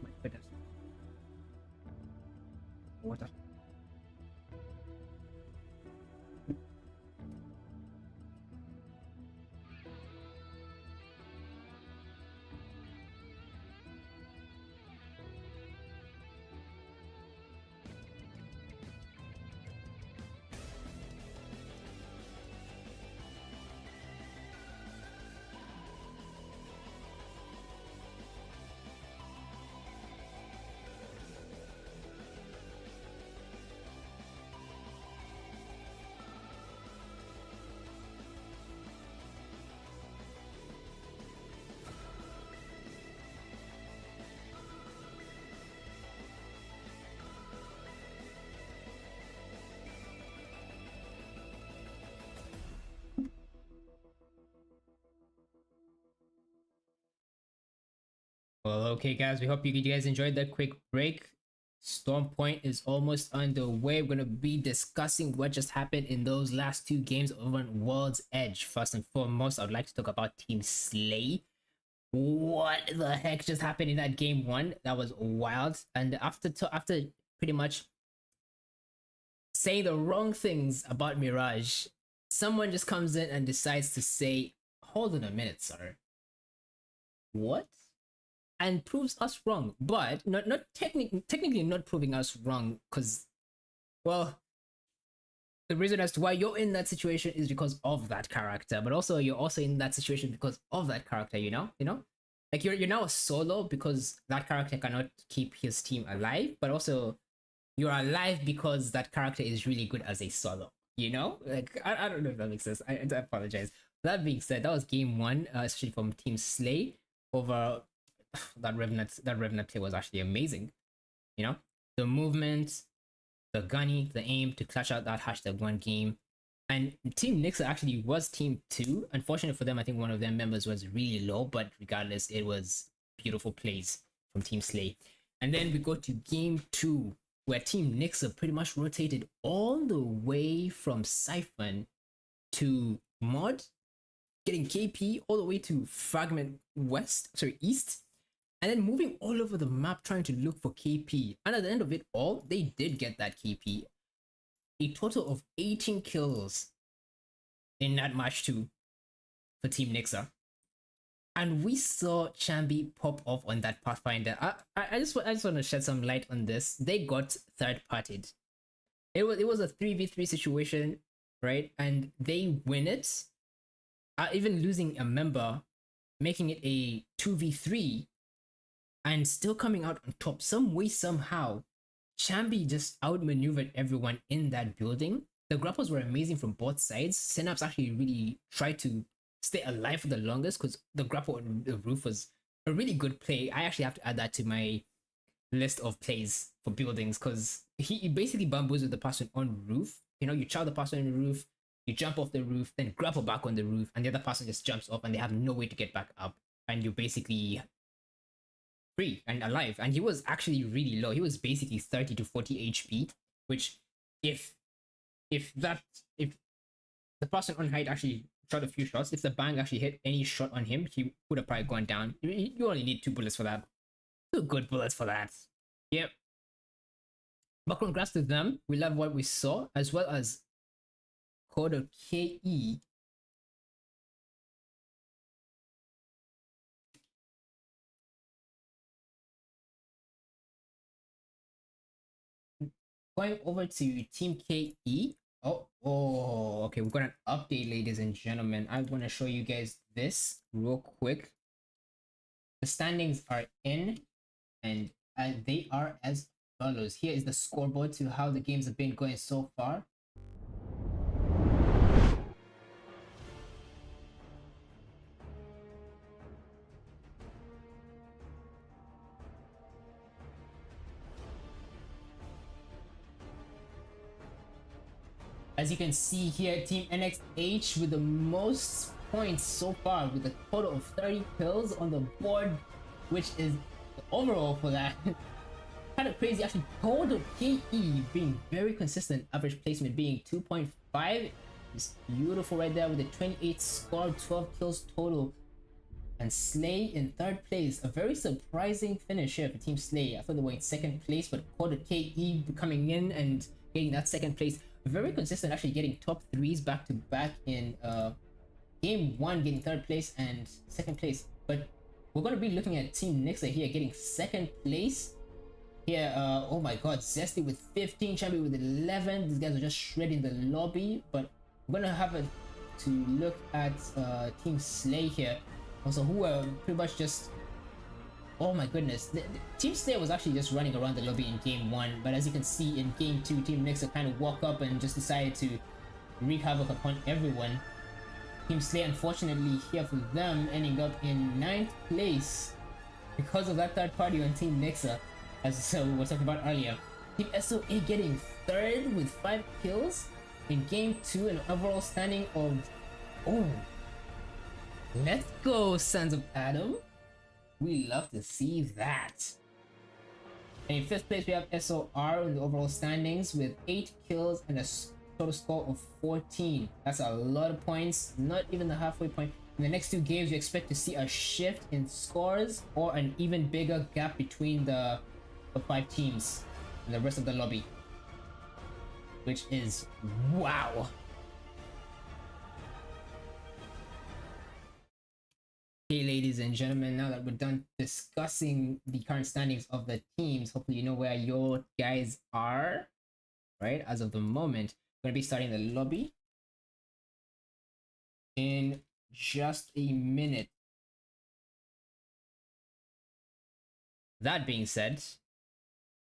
My goodness. Water. Well, okay, guys, we hope you guys enjoyed that quick break. Storm Point is almost underway. We're going to be discussing what just happened in those last two games over on World's Edge. First and foremost, I'd like to talk about Team Slay. What the heck just happened in that game one? That was wild. And after pretty much saying the wrong things about Mirage, someone just comes in and decides to say, hold on a minute, sir. What? And proves us wrong, but not technically not proving us wrong, because, well, the reason as to why you're in that situation is because of that character, but also you're also in that situation because of that character, you know, like you're now a solo because that character cannot keep his team alive, but also you're alive because that character is really good as a solo, you know. Like I don't know if that makes sense. I apologize. That being said, that was game one, especially from Team Slay over. That Revenant play was actually amazing. You know, the movement, the gunny, the aim to clutch out that #1 game. And Team Nixer actually was team 2. Unfortunately for them, I think one of their members was really low, but regardless, it was beautiful plays from Team Slay. And then we go to game 2, where Team Nixer pretty much rotated all the way from Siphon to Mod, getting KP all the way to Fragment East, and then moving all over the map trying to look for KP. And at the end of it all, they did get that KP. A total of 18 kills in that match 2 for Team Nixer. And we saw Chambi pop off on that Pathfinder. I just want to shed some light on this. They got third-partied. It was a 3v3 situation, right? And they win it, even losing a member, making it a 2v3, and still coming out on top some way, somehow. Chambi just outmaneuvered everyone in that building. The grapples were amazing from both sides. Synapse actually really tried to stay alive for the longest because the grapple on the roof was a really good play. I actually have to add that to my list of plays for buildings because he basically bamboozled the person on roof. You know, you chow the person on the roof, you jump off the roof, then grapple back on the roof, and the other person just jumps off and they have no way to get back up. And you're basically free and alive. And he was actually really low. He was basically 30 to 40 HP, which if the person on height actually shot a few shots. If the bang actually hit any shot on him, he would have probably gone down. You only need 2 bullets for that. 2 good bullets for that. Yep. But congrats to them. We love what we saw, as well as Code KE. Going over to Team KE. Okay, we've got an update, ladies and gentlemen. I want to show you guys this real quick. The standings are in, and they are as follows. Here is the scoreboard to how the games have been going so far. As you can see here, Team NXH with the most points so far, with a total of 30 kills on the board, which is the overall for that. Kind of crazy. Actually, Code KE being very consistent, average placement being 2.5. It's beautiful right there with a 28 score, 12 kills total. And Slay in 3rd place. A very surprising finish here for Team Slay. I thought they were in 2nd place, but Code KE coming in and getting that 2nd place. Very consistent, actually getting top 3s back to back in game 1, getting 3rd place and 2nd place. But we're going to be looking at Team Nixa here getting 2nd place here. Oh my god, Zesty with 15, Champion with 11. These guys are just shredding the lobby. But we're going to have to look at Team Slay here also, who are pretty much just, oh my goodness, Team Slay was actually just running around the lobby in game 1, but as you can see in game 2, Team Nixa kind of woke up and just decided to wreak havoc upon everyone. Team Slay, unfortunately, here for them, ending up in 9th place because of that 3rd party on Team Nixa, as we were talking about earlier. Team SOA getting 3rd with 5 kills in game 2, an overall standing of, oh, let's go, Sons of Adam. We love to see that. And in 5th place, we have SOR in the overall standings with 8 kills and a total score of 14. That's a lot of points, not even the halfway point. In the next 2 games, we expect to see a shift in scores or an even bigger gap between the 5 teams and the rest of the lobby, which is wow. Okay, ladies and gentlemen, now that we're done discussing the current standings of the teams, hopefully you know where your guys are, right? As of the moment, we're going to be starting the lobby in just a minute. That being said,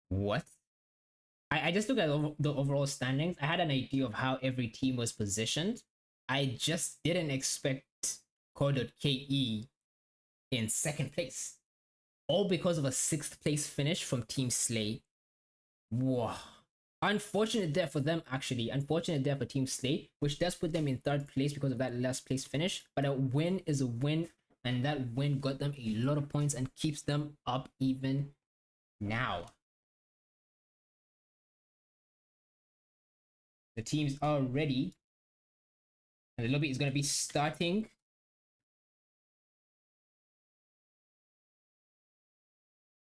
what? I just looked at the overall standings. I had an idea of how every team was positioned. I just didn't expect Core.ke in 2nd place, all because of a 6th place finish from Team Slay. Whoa, unfortunate there for them, actually. Unfortunate there for Team Slay, which does put them in 3rd place because of that last place finish. But a win is a win, and that win got them a lot of points and keeps them up even now. The teams are ready, and the lobby is going to be starting.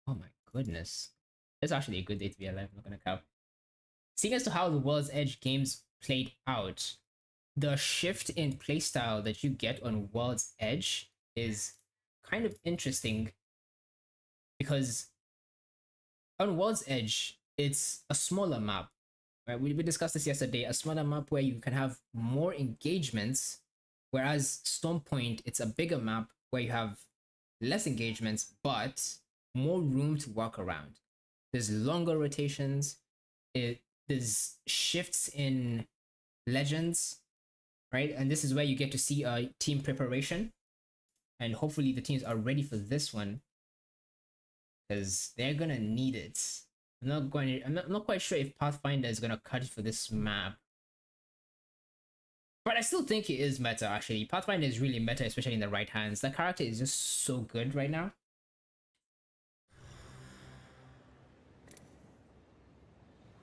Oh my goodness. It's actually a good day to be alive, I'm not gonna cap. Seeing as to how the World's Edge games played out, the shift in playstyle that you get on World's Edge is kind of interesting, because on World's Edge, it's a smaller map. Right? We discussed this yesterday, a smaller map where you can have more engagements, whereas Storm Point, it's a bigger map where you have less engagements, but more room to walk around. There's longer rotations, there's shifts in legends, right? And this is where you get to see a team preparation, and hopefully the teams are ready for this one, because they're gonna need it. I'm not quite sure if Pathfinder is gonna cut it for this map, but I still think it is meta. Actually, Pathfinder is really meta, especially in the right hands. That character is just so good right now.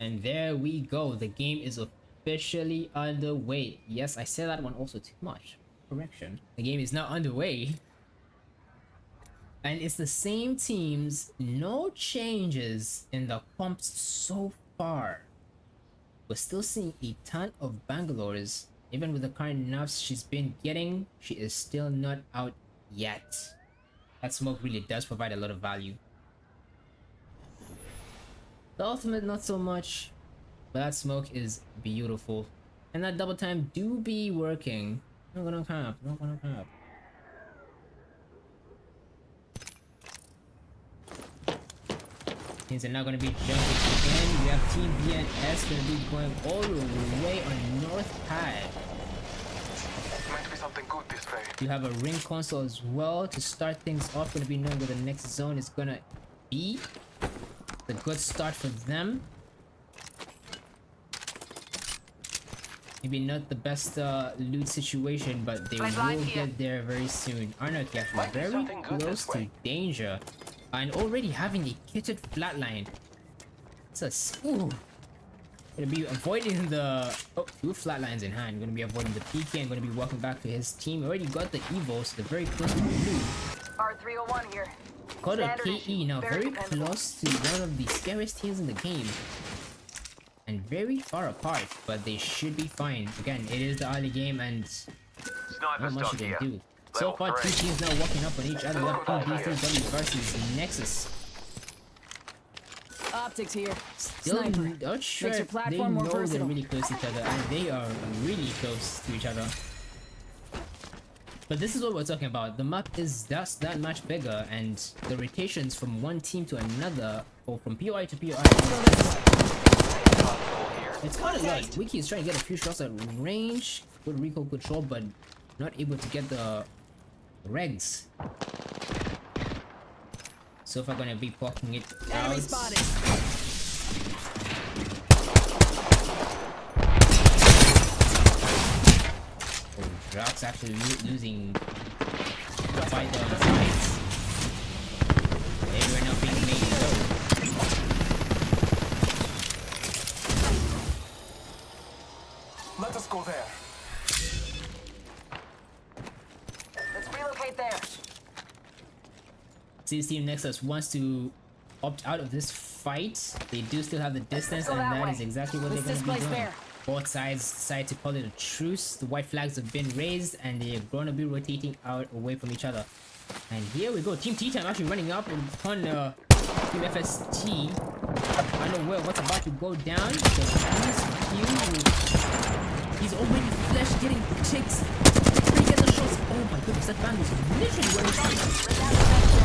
And there we go. The game is officially underway. Yes, I said that one also too much. Correction. The game is now underway. And it's the same teams, no changes in the comps so far. We're still seeing a ton of Bangalore's. Even with the current nerfs she's been getting, she is still not out yet. That smoke really does provide a lot of value. The ultimate not so much, but that smoke is beautiful. And that double time do be working. Not gonna cap, not gonna cap. Teams are now gonna be jumping again. We have Team BNS gonna be going all the way on North Pad. Might be something good this way. You have a ring console as well to start things off. Gonna be knowing where the next zone is gonna be. A good start for them. Maybe not the best loot situation, but they will get there very soon. Arnold actually very close to danger. And already having a kitted flatline. It's a ooh. Gonna be avoiding the two flatlines in hand. Gonna be avoiding the PK and gonna be walking back to his team. Already got the Evo, so they're very close to the blue. R301 here. Got a Standard KE issue. now, Very very dependable. close to one of the scariest teams in the game. And very far apart, but they should be fine. Again, it is the early game and Sniper not much stock you here. can do. So far, two teams now walking up on each other. Left D3W versus Nexus. Optics here. Still Sniper. not sure Makes your if they platform more know they're versatile. really close to each other, and they are really close to each other. But this is what we're talking about. The map is just that much bigger, and the rotations from one team to another, or from POI to POI, it's quite a lot. Wiki is trying to get a few shots at range, good recoil control, but not able to get the regs. So far gonna be poking it out. Enemy spotted. Rock's actually losing the fight on the sides. Everyone now being made low. Let us go there. Let's relocate there. Since Team Nexus wants to opt out of this fight, they do still have the distance, Go and that that way. is exactly what Let's they're going to be displace doing. there. Both sides decide to call it a truce. The white flags have been raised, and they're going to be rotating out away from each other. And here we go. Team T-Time actually running up on Team FST. Unaware what's about to go down. So he's already flesh getting chicks. Three get the shots. Oh my goodness, that band is literally running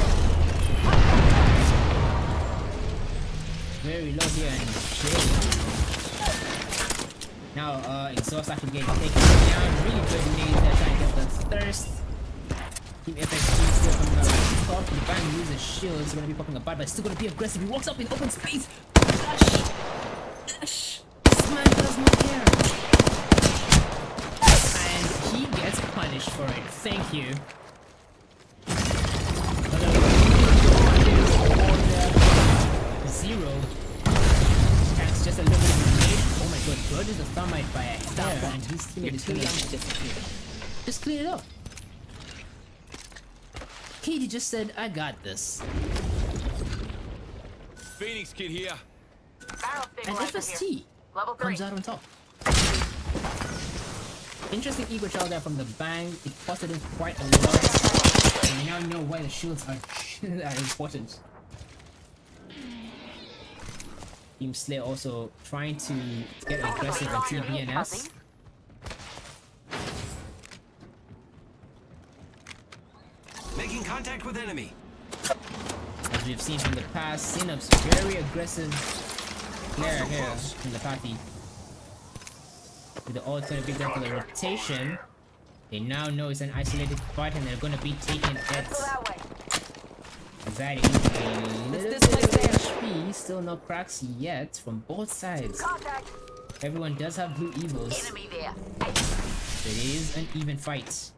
very low here and shit. Now exhaust actually getting taken down. Really good nades there trying to get the thirst. Team FXT still coming out on top. The band uses shield. It's gonna be popping apart, but still gonna be aggressive. He walks up in open space. Dash! Dash! This man does not care. And he gets punished for it. Thank you. Zero. That's just a little bit of a oh my god, dodges the thermite by a hair, and his teammate is gonna just clean it up. Katie just said, I got this. Phoenix kid here. Barrel And stabilizer FST here. Level 3. comes out on top. Interesting ego shot there from the bang. It costed him quite a lot. And we now know why the shields are, are important. Team Slayer also trying to get aggressive on Team BNS. Making contact with enemy. As we've seen from the past, Synapse very aggressive player here in the party. With the ult gonna be there for the rotation. They now know it's an isolated fight and they're gonna be taking Let's go it. that way. Anxiety a little bit of HP, still no cracks yet from both sides. Contact. Everyone does have blue evils. Enemy there. It is an even fight.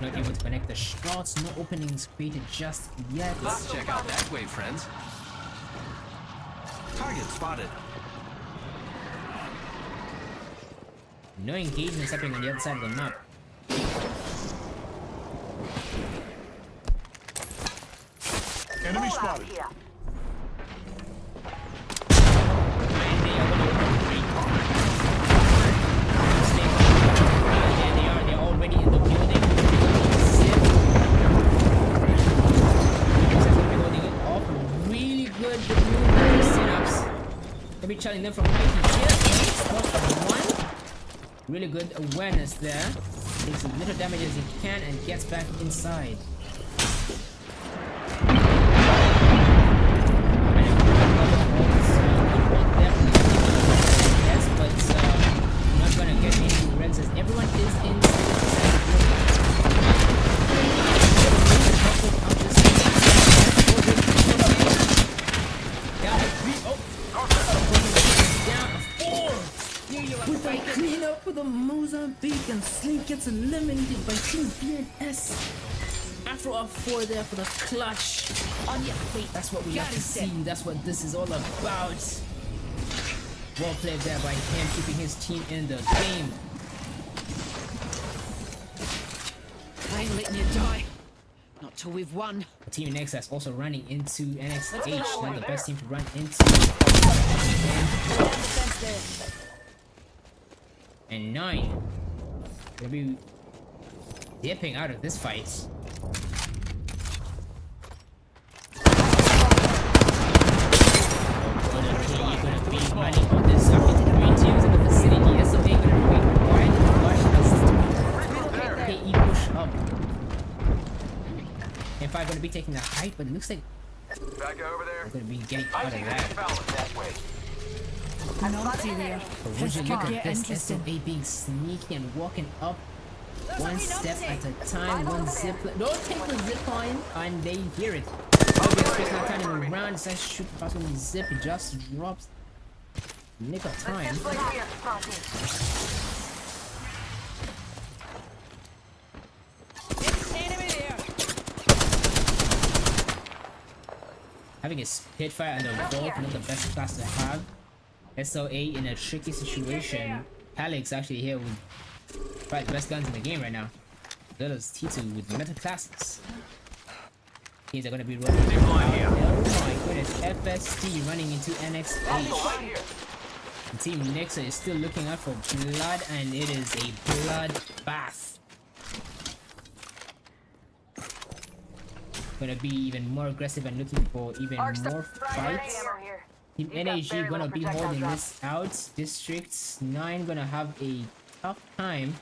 Not able to connect the shots, no openings created just yet. Let's check out that way, friends. Target spotted. No engagement happening on the other side of the map. Enemy All out spotted. here. They're already in the building. Zip. Holding it off. Really good movement setups. They'll be challenging them from height here. One. Really good awareness there. Takes as little damage as he can and gets back inside. Yes, but not gonna get any reds as everyone is in. With a cleanup for the Mozambique, and Slink gets eliminated by Team BNS. After a 4 there for the clutch. On your feet. That's what we like to see. That's what this is all about. Well played there by him, keeping his team in the game. I ain't letting you die. Not till we've won. Team NXS also running into NXH, go. not the best team to run into. Down the fence there. And 9 gonna be dipping out of this fight. Gonna be running on this three teams in the vicinity. SOA gonna be wide as KE push up. And 5 gonna be taking the height, but it looks like Back over there. we're gonna be getting I out of think that. it's balanced that way. Naughty there. But would This you could look at get this interesting. SOA being sneaky and walking up one step at a time, one zip line. Don't take the zip line, and they hear it. Obviously, not turning around, decides to shoot past when the zip just drops. Nick of time. Just like here, Frosty. Enemy there. Having a Spitfire and a Bolt, not the best class to have. SOA in a tricky situation. Alex actually here with probably the best guns in the game right now. That is T2 with meta classes. These are gonna be running. Oh my goodness, FST running into NXH. And Team Nixa is still looking out for blood, and it is a blood bath. Gonna be even more aggressive and looking for even more fights. Ammo here. Team You've got NAG very gonna little be projectile holding drop. this out. District 9 gonna have a tough time.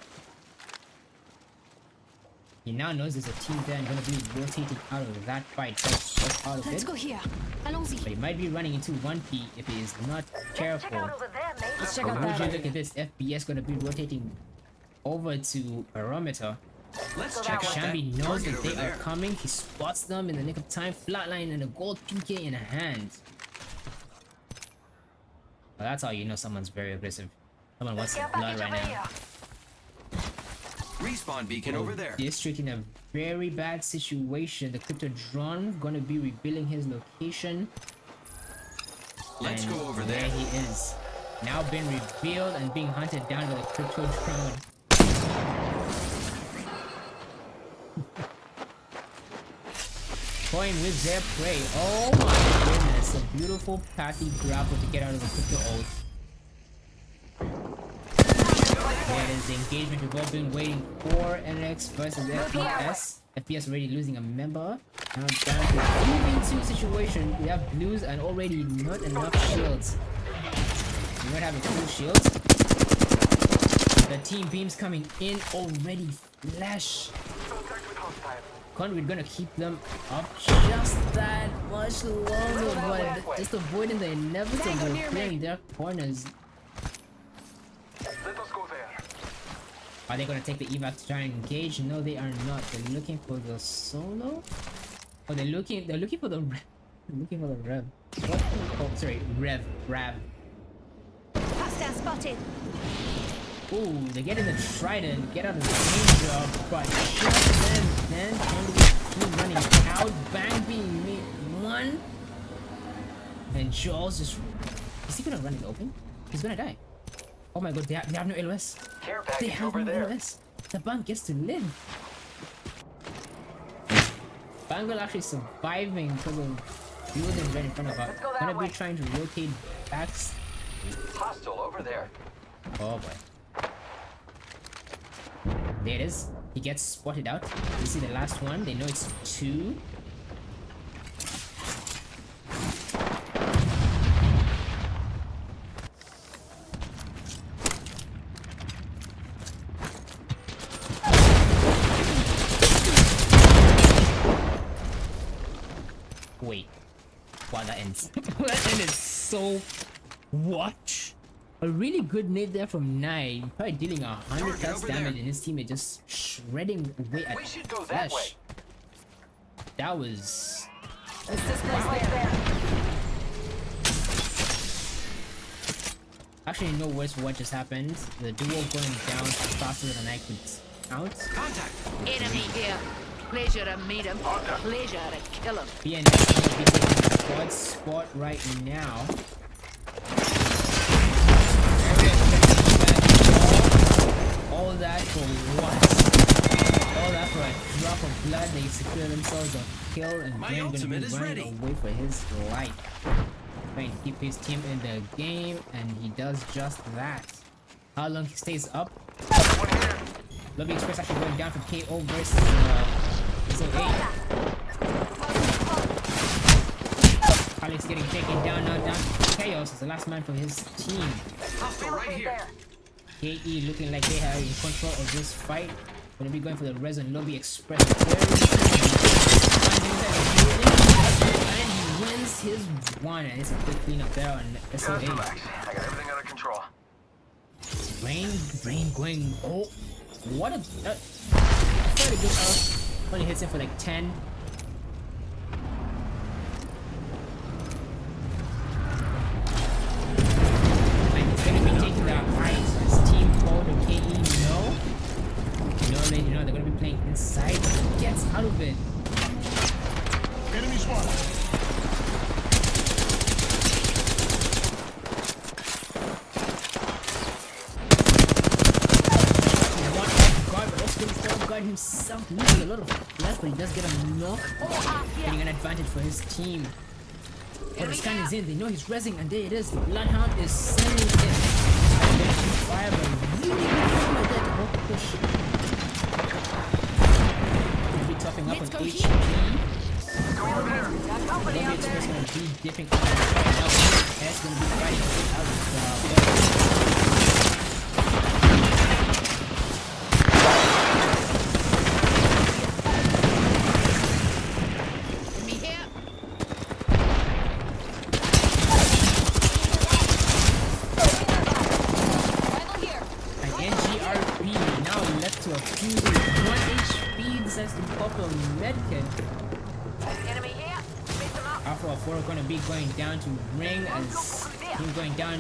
He now knows there's a team there and gonna be rotating out of that fight. Just out of Let's it. go here. Allons-y. But he might be running into 1P if he is not Check careful. out over there, mate. Let's check But out would that you area. look at this? FPS gonna be rotating over to Barometer. Let's So check that out that Shambi knows target that over they there. are coming. He spots them in the nick of time. Flatline and a gold PK in hand. Well, that's how you know someone's very aggressive. Someone wants some Care blood package right over now. here. Respawn beacon over there. District in a very bad situation. The crypto drone gonna be revealing his location. Let's And go over there there. he is. Now been revealed and being hunted down by the crypto drone. Toying with their prey. Oh my goodness. A beautiful pathy grapple to get out of the crypto oath. There is the engagement we've all been waiting for. NX versus FPS. FPS already losing a member. Now down to a 2v2 situation. We have blues and already not enough shields. We're not having full shields. The team beams coming in already. Flash. Conrad gonna keep them up just that much longer, but just avoiding the inevitable, clearing their corners. Let us go there. Are they gonna take the evac to try and engage? No, they are not. They're looking for the solo. Oh, they're looking for the rev. They're looking for the rev. What? Oh, sorry, Rav. Hostile spotted. Ooh, they get in the trident, get out of the danger, but just then keep running out, bang being me one. And Jaws just, is he gonna run it open? He's gonna die. Oh my god, they have no LOS. Care They package have over no there. LOS. The bank gets to live. Bangle actually surviving because of buildings right in front of us. Let's go that Gonna be way. trying to rotate backs. Hostile over there. Oh boy. There it is. He gets spotted out. You see the last one. They know it's 2. Wait. Wow, that ends. That ended so... What? A really good nade there from 9. Probably dealing 100 Target plus over damage there. and his teammate just shredding away at We should go that flesh. way. That was... Assist right there. Actually, no worse for what just happened. The duo going down faster than I could count. Contact. Enemy here. Pleasure to meet him. Pleasure to kill him. BNS will be taking the squad spot right now. All that for what? All that for a drop of blood. They secure themselves a kill, and My Glenn gonna be ultimate is running ready. away for his life. Trying to keep his team in the game, and he does just that. How long he stays up? One here. Lobby Express actually going down for KO versus SOA. Alex getting taken down now, down to Chaos is the last man for his team. Hostile right Relocate here. there. KE looking like they are in control of this fight. Gonna be going for the res on Lobby Express very soon. And he wins his one, and it's a quick cleanup there on Just SOA. relax. I got everything under control. Rain going. Oh, what a very good arrow. Only hits him for like 10. And he's gonna be taking that right. His team called the KE no. You know they're gonna be playing inside. He gets out of it. Enemy spotted. One off guard, but also still guard himself. Losing a lot of flesh, but he does get a knock. Getting an advantage for his team. Oh, the scan is in. They know he's rezzing, and there it is. The Bloodhound is sending in. Fire, but really good like that to help push. Gonna be topping up on Let's go HP. here. Go over there. Got company Lobby out Express there. gonna be dipping out. Now, S gonna be fighting out. Enemy here. Rival here. And NGRP now left to a few 1 HP decides to pop a medkit. Enemy here. Face them up. Alpha 4 gonna be going down to ring as him going down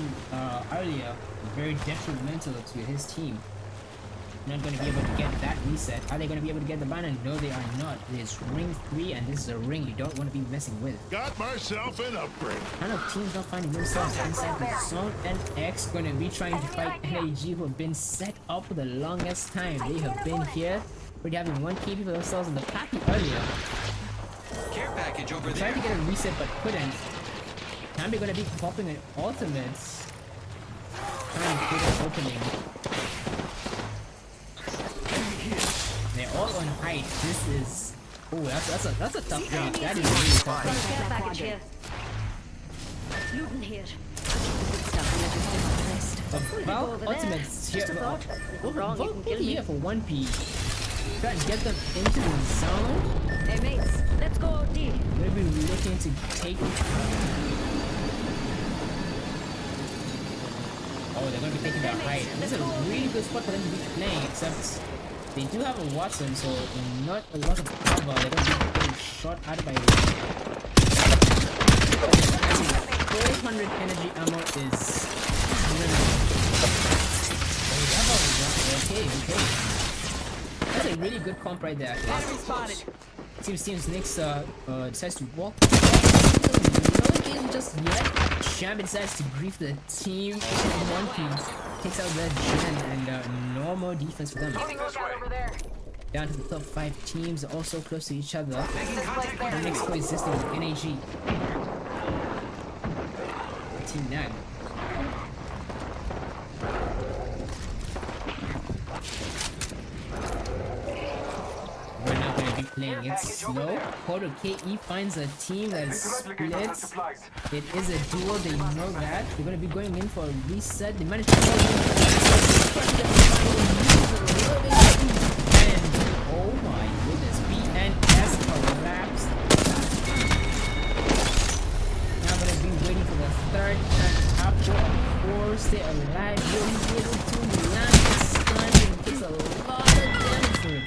earlier. Very detrimental to his team. Not gonna be able to get that reset. Are they gonna be able to get the banner? No, they are not. It's ring 3 and this is a ring you don't want to be messing with. Got myself an upgrade. Kind of teams not finding themselves inside the zone, and X gonna be trying to fight NAG who have been set up for the longest time. They have been here, already having 1 KP for themselves in the pappy earlier. Care package over Tried there. to get a reset but couldn't. Now they're gonna be popping an ultimate. Trying to get an opening. They're all on height. This is... Oh, that's a tough raid. That is a really tough raid. Care package here. Looting here. About ultimates here. Just a thought. Wrong, you can kill me. Here for 1P. Try and get them into the zone. Hey mates, let's go OT. Maybe we're looking to take... Oh, they're going to be taking that height. This is a really good spot for them to be playing, except they do have a Watson, so not a lot of cover. They're going to be getting shot at by... 400 energy ammo is... Okay. That's a really good comp right there. Enemy spotted. Seems Nyx decides to walk. No game just yet. Champ decides to grief the team in 1 piece. takes out that gen and no more defense for them. Keeping lookout over there. Down to the top 5 teams, also close to each other. Making contact The with next enemy. coexisting with NAG. Team Nan. We're not going to be playing it slow. Porto KE finds a team that is split. It is a duo, they know that. They're going to be going in for a reset. They managed to go in. And oh my goodness, BNS collapsed. Now going to be waiting for the third and after, of course, stay alive. Will he be able to land this time? It takes a lot of damage for it.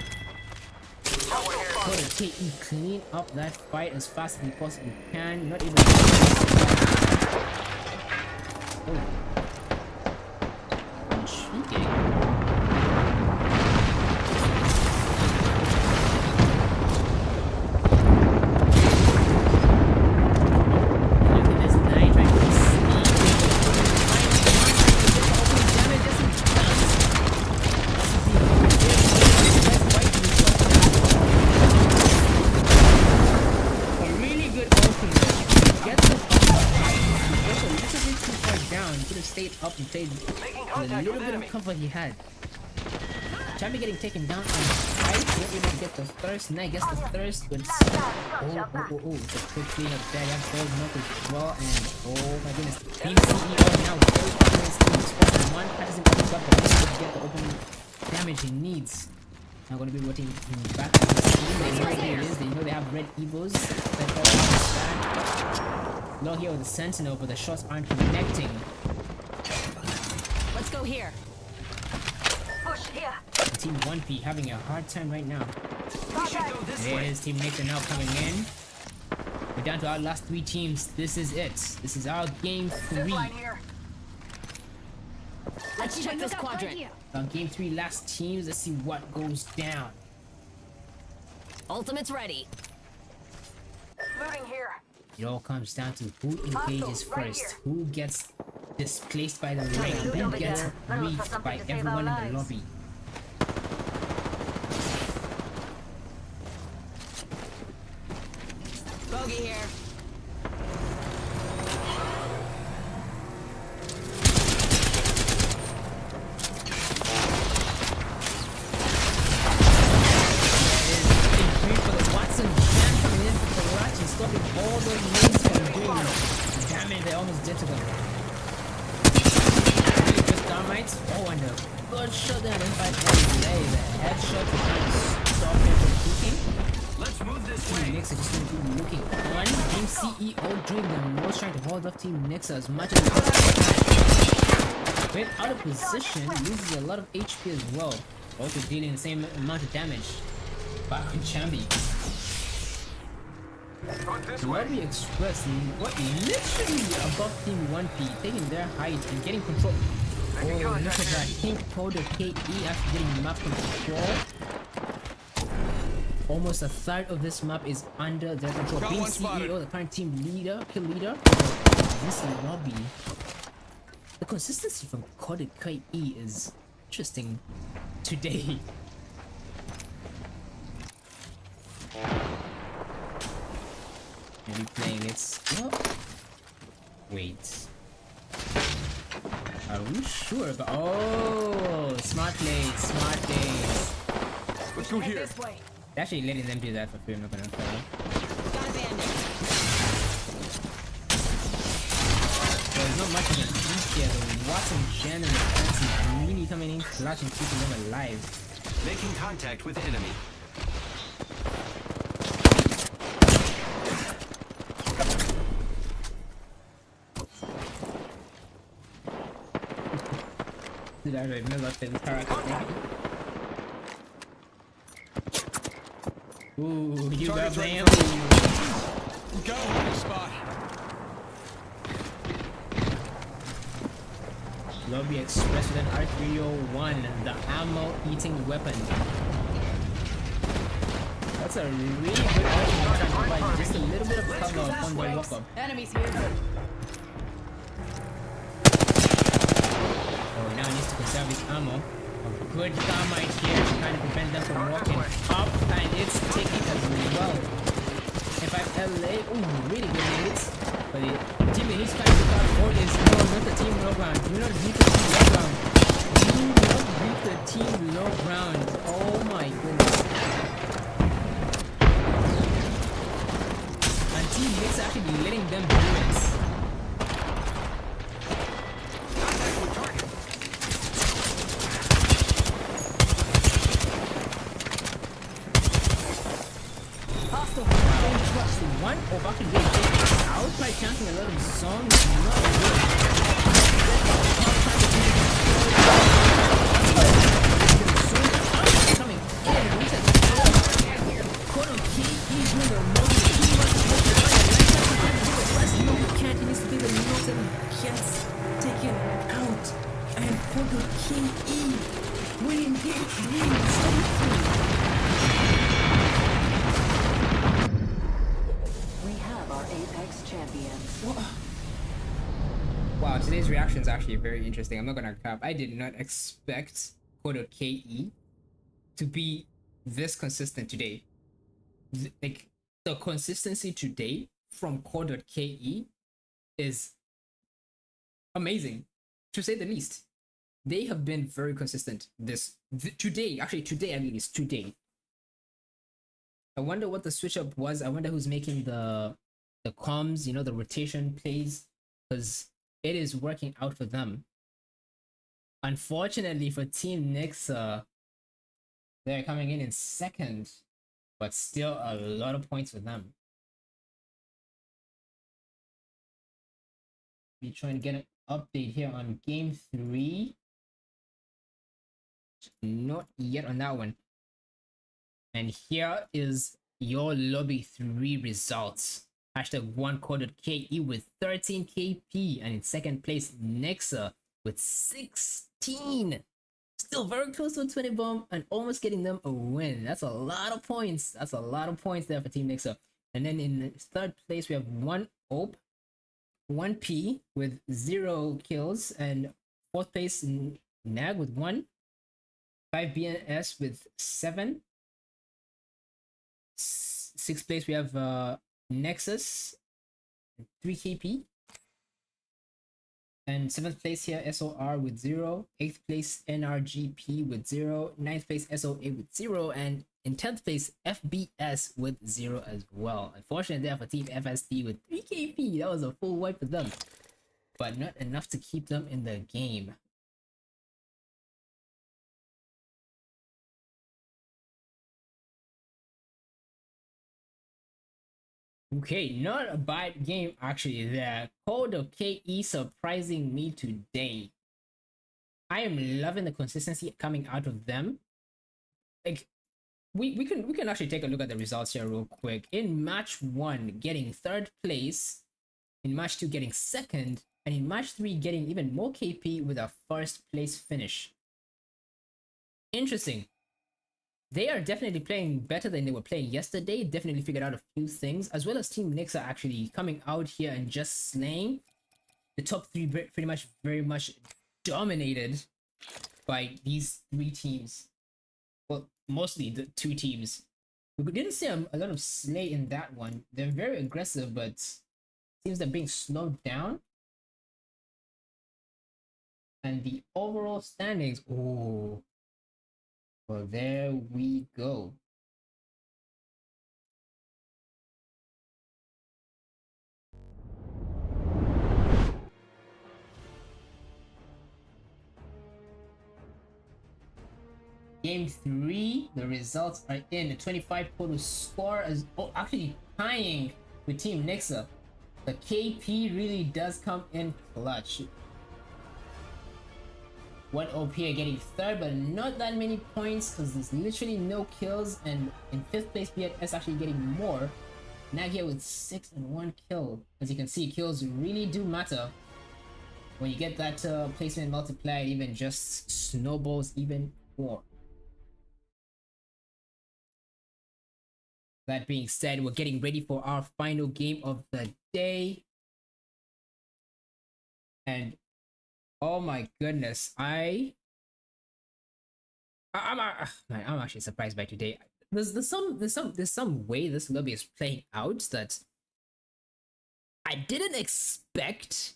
Porto KE clean up that fight as fast as he possibly can. Not able to. Oh. Intriguing. Look at this knight trying to sneak in. Damage as he does. A really good opener. Gets it up high. He goes a little bit too far down. He could have stayed up and played with a little bit of cover he had. Chambi getting taken down on height. Not able to get the thirst. Knight gets the thirst. But it's a quick clean up there. That's gold milk as well. And oh my goodness. Team CEO now very confident. Team spot one. Catches him up the top. But he to get the open damage he needs. Now going to be rotating him back to his team. They know where he is. They know they have red evos. Low here with the sentinel, but the shots aren't connecting. Let's go here. Push here. Team 1P having a hard time right now. We should go this There way. is Team Nixon now coming in. We're down to our last 3 teams. This is it. This is our game 3. Zipline here. Let's check this quadrant. On game 3, last teams. Let's see what goes down. Ultimate's ready. Looting here. It all comes down to who engages right first, here. who gets displaced by the rain, who gets briefed by everyone in the lobby. Bogey here. Stopping all those mates from doing damage they almost did to them. Really just termites. Oh, and a good shot there identified by delay. The headshot to kind of stop him from peeking. Let's move this Team way. Nixa just going to be looking on. Team CEO doing the most, trying to hold off Team Nixa as much as possible. When out of position, loses a lot of HP as well. Also dealing the same amount of damage. Back on Chambi. Lobby Express, what literally above Team 1P, taking their height and getting control. Oh, look at that. King Porto KE after getting map control. Almost a third of this map is under their control. Got Being one spotted. CEO, the current team leader, kill leader. This lobby. The consistency from Porto KE is interesting today. Maybe playing it slow. Wait. Are we sure about— oh, smart plays, smart plays. Let's go here. This way. Actually letting them do that for free, I'm not gonna follow. Got a bandit. There's not much of an each here though. Watson, Jen, and the fancy really coming in, clutch and keeping them alive. Making contact with enemy. Did I remember that the character thing? Ooh, you got Target's right in them. Go on this spot. Lobby Express with an R301, the ammo-eating weapon. That's a really good option to try to provide just a little bit of cover upon the walk-up. Enemies here. Oh, now now needs to conserve his ammo. A good thermite here to kind of prevent them from walking up, and it's taking as well. In fact, LA, ooh, really good nades. But the team that he's trying to look out for is no, not the team low ground. Do not beat the team low ground. Do not beat the team low ground. Oh my goodness. And Team Nick's actually letting them do it. One of actually getting taken out by chanting a lot of songs. Not good. Coming in. Quote on key. He's doing the most. He must no, he can't. He needs to be the most and gets taken out. And quote on key. Winning game 3. Wow, today's reaction is actually very interesting. I'm not gonna cap. I did not expect Kodo KE to be this consistent today. Like, the consistency today from Kodo KE is amazing, to say the least. They have been very consistent today. Actually, today at least. Today. I wonder what the switch up was. I wonder who's making the comms, you know, the rotation plays, because it is working out for them. Unfortunately for Team Nixa, they're coming in second, but still a lot of points for them. We're trying to get an update here on game 3. Not yet on that one. And here is your lobby 3 results. #1 coded KE with 13 KP, and in second place Nixa with 16. Still very close to a 20 bomb and almost getting them a win. That's a lot of points. That's a lot of points there for Team Nixa. And then in third place we have 1 OP, 1 P with 0 kills, and fourth place Nag with 1, 5 BNS with 7. Sixth place we have Nexus 3 KP, and 7th place here SOR with 0, 8th place NRGP with 0, 9th place SOA with 0, and in 10th place FBS with 0 as well. Unfortunately there for Team FST with 3 KP. That was a full wipe for them, but not enough to keep them in the game. Okay, not a bad game actually there. Code of KE surprising me today. I am loving the consistency coming out of them. Like, we can actually take a look at the results here real quick. In match 1 getting 3rd place, in match 2 getting 2nd, and in match 3 getting even more KP with a 1st place finish. Interesting. They are definitely playing better than they were playing yesterday. Definitely figured out a few things, as well as Team Nixa actually coming out here and just slaying. The top 3 pretty much very much dominated by these 3 teams. Well, mostly the 2 teams. We didn't see a lot of slay in that one. They're very aggressive, but seems they're being slowed down. And the overall standings, oh. Well, there we go. Game 3, the results are in. The 25 total score is actually tying with Team Nixa. The KP really does come in clutch. 1 OP are getting 3rd, but not that many points because there's literally no kills. And in 5th place, BNS actually getting more. Nag here with 6 and 1 kill. As you can see, kills really do matter. When you get that placement multiplier, it even just snowballs even more. That being said, we're getting ready for our final game of the day. And Oh my goodness. Man, I'm actually surprised by today. There's some way this lobby is playing out that I didn't expect.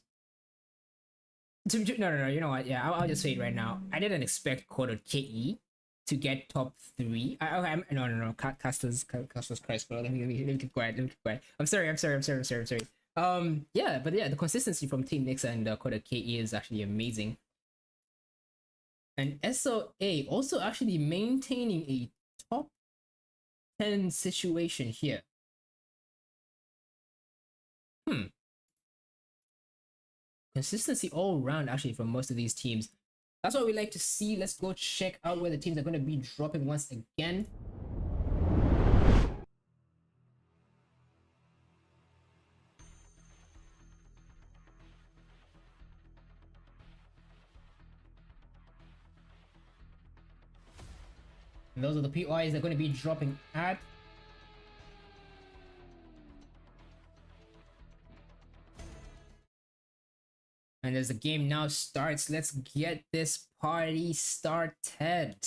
No. You know what? Yeah, I'll just say it right now. I didn't expect Code KE to get top 3. No. Casters Christ, bro. Let me keep quiet. I'm sorry. Yeah, but yeah, the consistency from Team Nix and Code KE is actually amazing. And SOA also actually maintaining a top 10 situation here. Consistency all around actually from most of these teams. That's what we like to see. Let's go check out where the teams are going to be dropping once again. And those are the POIs they're going to be dropping at. And as the game now starts, let's get this party started.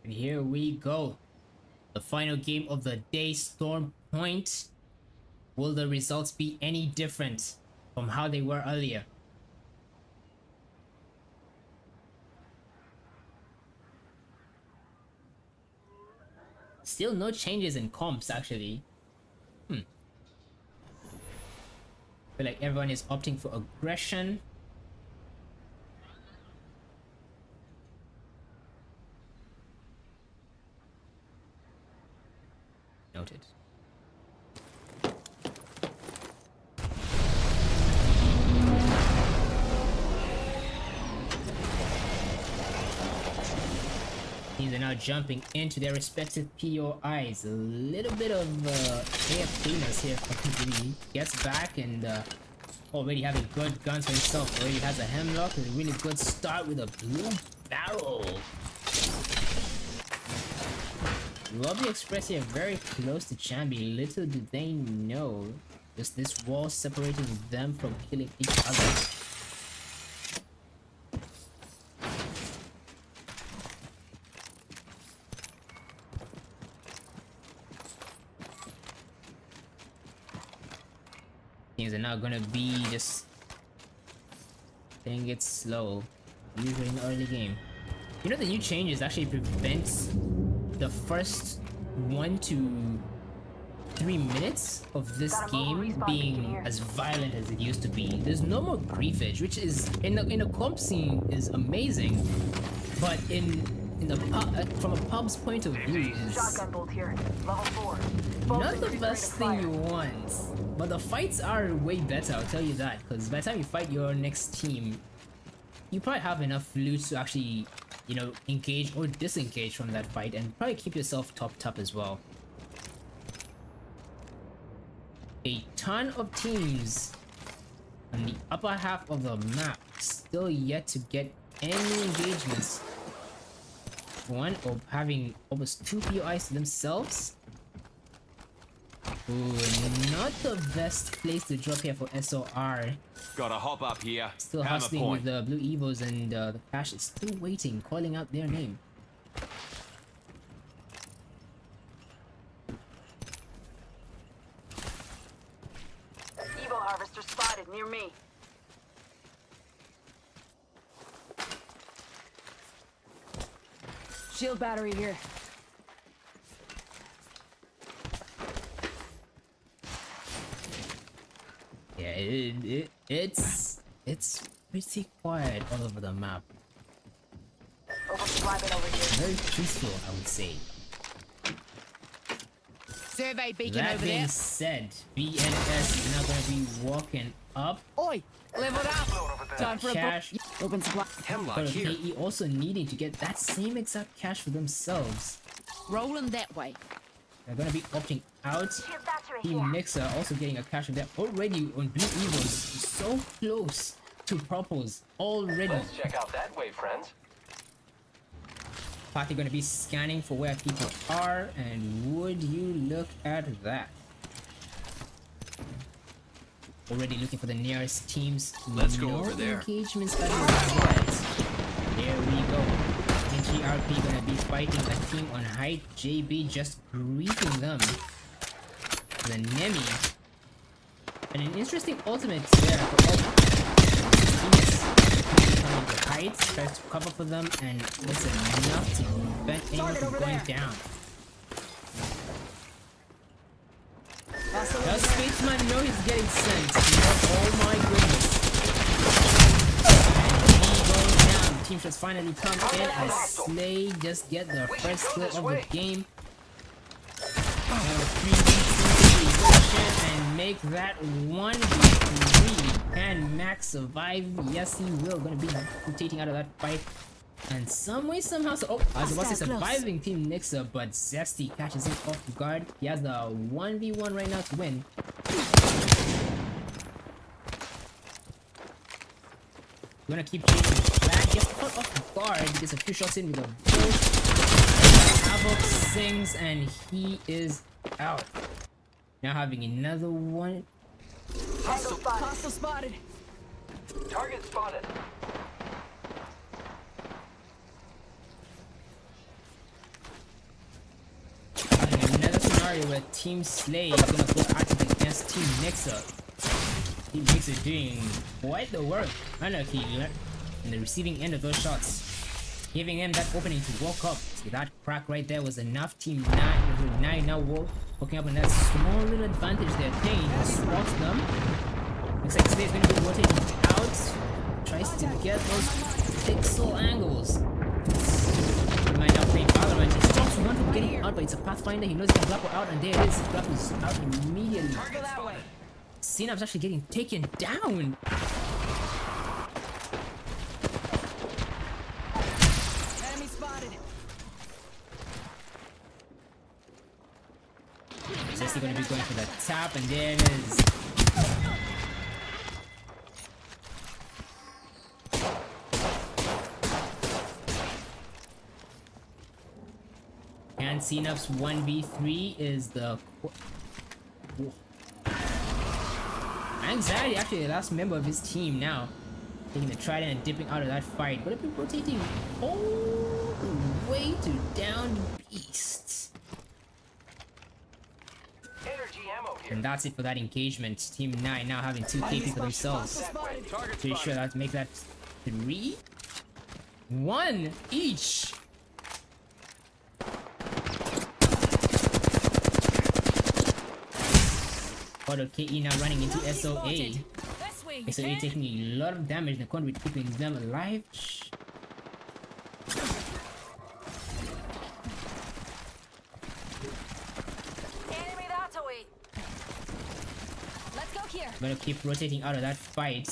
And here we go. The final game of the day, Storm Point. Will the results be any different from how they were earlier? Still no changes in comps actually. I feel like everyone is opting for aggression. Noted. Teams are now jumping into their respective POIs. A little bit of AFK-ness here from Billy. Gets back and already having good guns for himself. Already has a hemlock and a really good start with a blue barrel. Lobby Express here very close to Chambi. Little do they know, just this wall separating them from killing each other. Things are now gonna be just taking it slow, usually in the early game. You know the new changes actually prevents the first 1 to 3 minutes of this game being as violent as it used to be. There's no more griefage, which is in the comp scene is amazing, but from a pub's point of view is Shotgun bolt here. Level 4. not the best thing you want. But the fights are way better, I'll tell you that, because by the time you fight your next team, you probably have enough loot to actually, you know, engage or disengage from that fight and probably keep yourself topped up as well. A ton of teams on the upper half of the map still yet to get any engagements. One of having almost 2 POIs to themselves. Ooh, not the best place to drop here for SOR. Gotta hop up here. Still Hammer hustling point. with the Blue Evos and the Cash is still waiting, calling out their name. Evo harvester spotted near me. Shield battery here. Yeah, it's pretty quiet all over the map. Oversupply bin over here. Very peaceful, I would say. Survey beacon That over being there. said, BNS is now going to be walking up. Oi, leveled up. Load over there. Time for a cash. open supply. Hemlock But here. KE also needing to get that same exact cash for themselves. Rolling that way. They're gonna be opting out. Shield battery Team here. Mixer also getting a cash, and they're already on Blue Evils, so close to Purples already. Let's check out that way, friends. Party gonna be scanning for where people are, and would you look at that? Already looking for the nearest teams. Let's go No over there. engagements as of yet. There we go. NGRP gonna be fighting a team on height. JB just griefing them. The Nemi. And an interesting ultimate there for all teams. Coming to heights, tries to cover for them, and it's enough to prevent anyone from going down. Does Spaceman know he's getting sent? Oh my goodness. And he goes down. Team shots finally come in as Slay just get the first kill of the game. And 3v2 and make that 1v3. Can Max survive? Yes, he will. Gonna be rotating out of that fight. And some way, somehow, I was about to say surviving Team Nixa, but Zesty catches him off guard. He has the 1v1 right now to win. Gonna keep chasing back, gets caught off guard, gets a few shots in with a bolt. Havoc sings, and he is out. Now having another one. Hostile spotted. Target spotted. Another scenario where Team Slay is gonna go active against Team Nixa. Team Nixa doing quite the work. Anarchy in the receiving end of those shots, giving him that opening to walk up. See, that crack right there was enough. Team 9 now walking up on that small little advantage they're taking. Spots them. Looks like Slay is gonna be rotating out. Tries to get those pixel angles. He might not play Valorant. He stops one from getting out, but it's a Pathfinder. He knows he can grapple out, and there it is. Grapples out immediately. Synapse actually getting taken down. Enemy spotted. Zesty gonna be going for the tap, and there it is. And Synapse 1v3 is the Anxiety, actually the last member of his team now. Taking the trident and dipping out of that fight. But be rotating all the way to down beasts. Energy ammo here. And that's it for that engagement. Team 9 now having 2 KP for themselves. Pretty sure that's make that 3? 1 each. Auto KE now running into SOA. SOA taking a lot of damage. The conduit keeping them alive. Enemy that away. Let's go here. Gonna keep rotating out of that fight.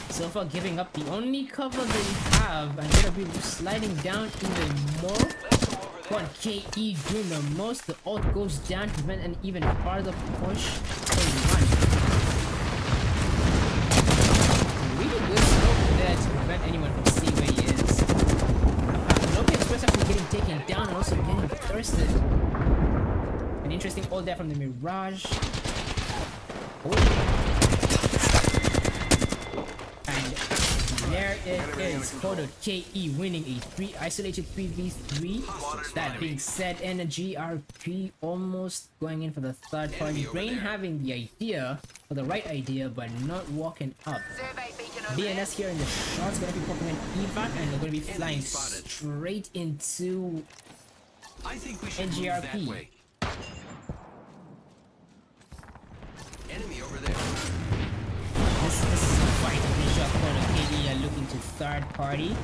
So far giving up the only cover they have, and gonna be sliding down even more. One KE doing the most. The ult goes down to prevent an even farther push. Really good smoke there to prevent anyone from seeing where he is. Loki Express actually getting taken down and also getting thirsted. An interesting ult there from the Mirage. And there it is. Kodo KE winning a isolated 3v3. That being said, Energy RP almost going in for the third party. Brain having the idea, or the right idea, but not walking up. Survey beacon over there. BNS here in the shots, gonna be popping an evac, and they're gonna be flying straight into I think we should move that NGRP. way. Enemy over there. This is a fight. I'm pretty sure Kodo KE are looking to third party.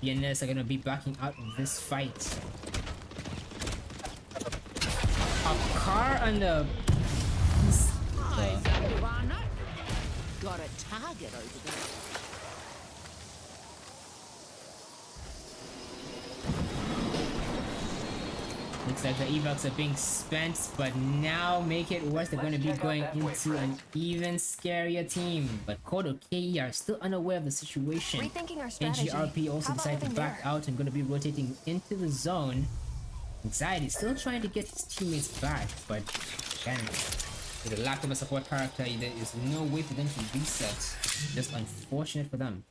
BNS are gonna be backing out of this fight. A car on the Eyes up, Your Honor. Got a target over there. Looks like the evacs are being spent, but now make it worse. They're going to be going into an even scarier team. But Kodo KE are still unaware of the situation. Rethinking our strategy. NGRP also How about decided to over back there? out and going to be rotating into the zone. Anxiety still trying to get his teammates back, but again, with the lack of a support character, there is no way for them to reset. Just unfortunate for them.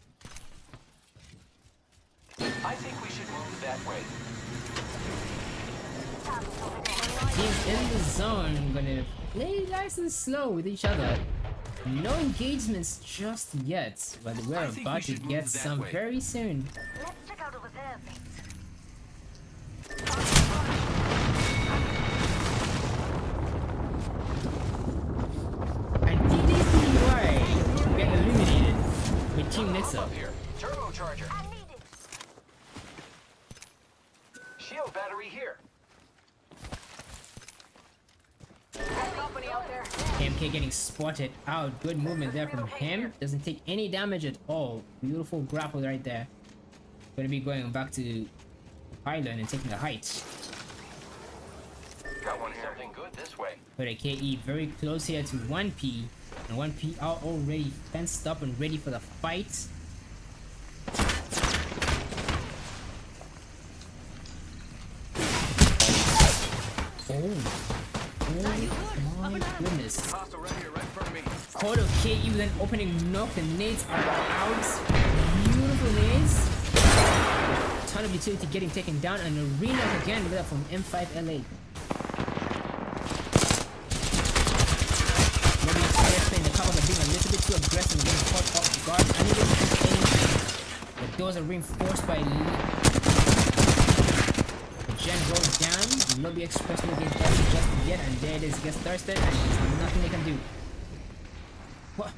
I think we should move that way. Teams in the zone gonna play nice and slow with each other. No engagements just yet, but we're I think about we to should get move that some way. very soon. Let's check out over there, mate. And DDCY get eliminated with Team Nixa. Up here. Turbocharger. I need it. Shield battery here. Company out there. KMK getting spotted out. Good movement there from him. Doesn't take any damage at all. Beautiful grapple right there. Gonna be going back to Pylon and taking the height. Got one here. Something good this way. But a KE very close here to 1P. And 1P are already fenced up and ready for the fight. Oh my goodness. Hostile right here, right in front of me. Kodo KE then opening knock. The nades are out. Beautiful nades. Ton of utility getting taken down. And Arena again with that from M5LA. Maybe playing the cover but being a little bit too aggressive and getting caught off guard. Unable to do anything. The doors are reinforced by the Gen goes down. Lobby Express no gets thirsty just yet, and there it is. Gets thirsted, and there's nothing they can do. What?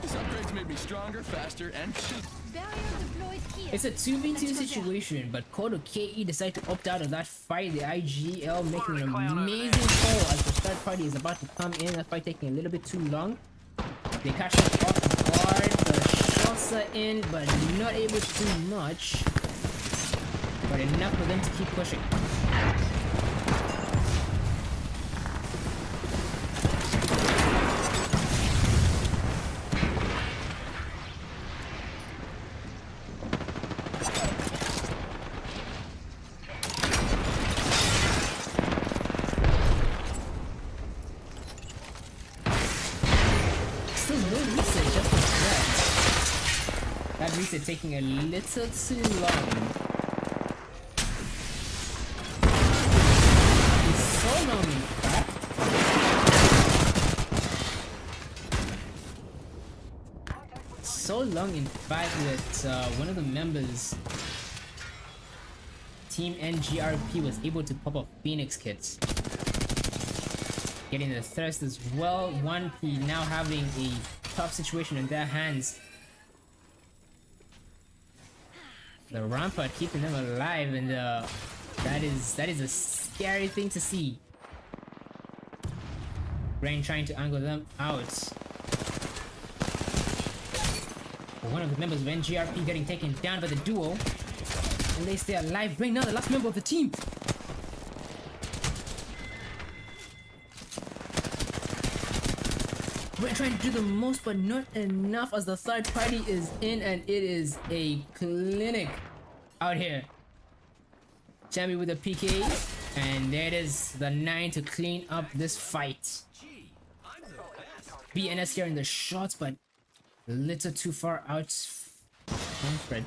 This upgrade's made me stronger, faster, and cheap. Barrier deployed here. It's a 2v2 situation, but Kodo KE decided to opt out of that fight. The IGL making an amazing call as the third party is about to come in. That fight taking a little bit too long. They catch us off guard. The shots are in, but not able to do much. But enough for them to keep pushing. Still no reset, just a threat. That reset taking a little too long. So long in fact. So long in fact that one of the members, Team NGRP, was able to pop up Phoenix kits. Getting the thirst as well. 1P now having a tough situation in their hands. The rampart keeping them alive, and that is a scary thing to see. Rain trying to angle them out. One of the members of NGRP getting taken down by the duo, and they stay alive. Rain now the last member of the team. We're trying to do the most, but not enough as the third party is in, and it is a clinic out here. Jamie with a PK, and there it is, the 9 to clean up this fight. BNS here in the shots, but a little too far out. Fred.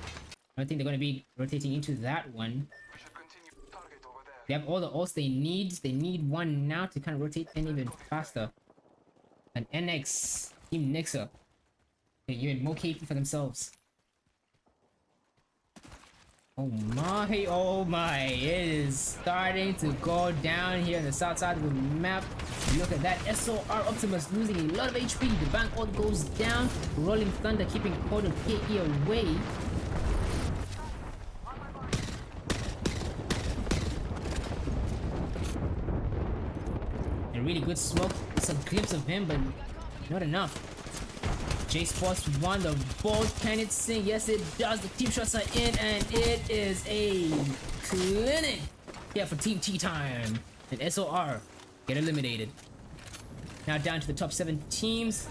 I don't think they're going to be rotating into that one. They have all the ults they need. They need one now to kind of rotate in even faster. An NX Team Nixa. They're even more KP for themselves. Oh my, it is starting to go down here on the south side of the map. Look at that, SOR Optimus losing a lot of HP. The bank all goes down. Rolling Thunder keeping Kodo KE away. And really good smoke. It's a glimpse of him, but not enough. J-Sports won the ball. Can it sing? Yes, it does. The team shots are in, and it is a clinic. Yeah, for Team Tea Time. And SOR get eliminated. Now down to the top 7 teams.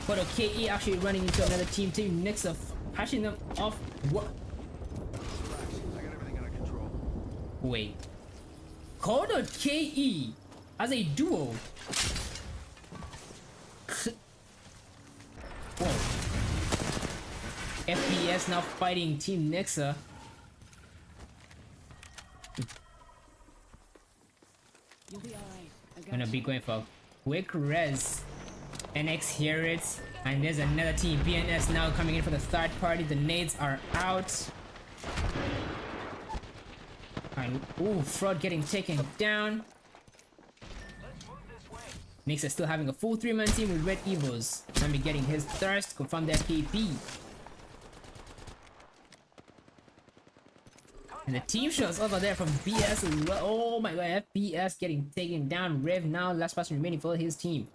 Photo KE actually running into another team. Team Nix are patching them off. What? I got everything under control. Wait. Kodo KE as a duo. Whoa. FPS now fighting Team Nixa. You'll be alright. I got Gonna be going for a quick res. NX hear it. And there's another team. BNS now coming in for the third party. The nades are out. And ooh, Fraud getting taken down. Nix is still having a full 3-man team with Red Evos. Sammy getting his thirst, confirm their KP. And the team shows over there from BS as well. Oh my god, FBS getting taken down. Rev now, last person remaining for his team.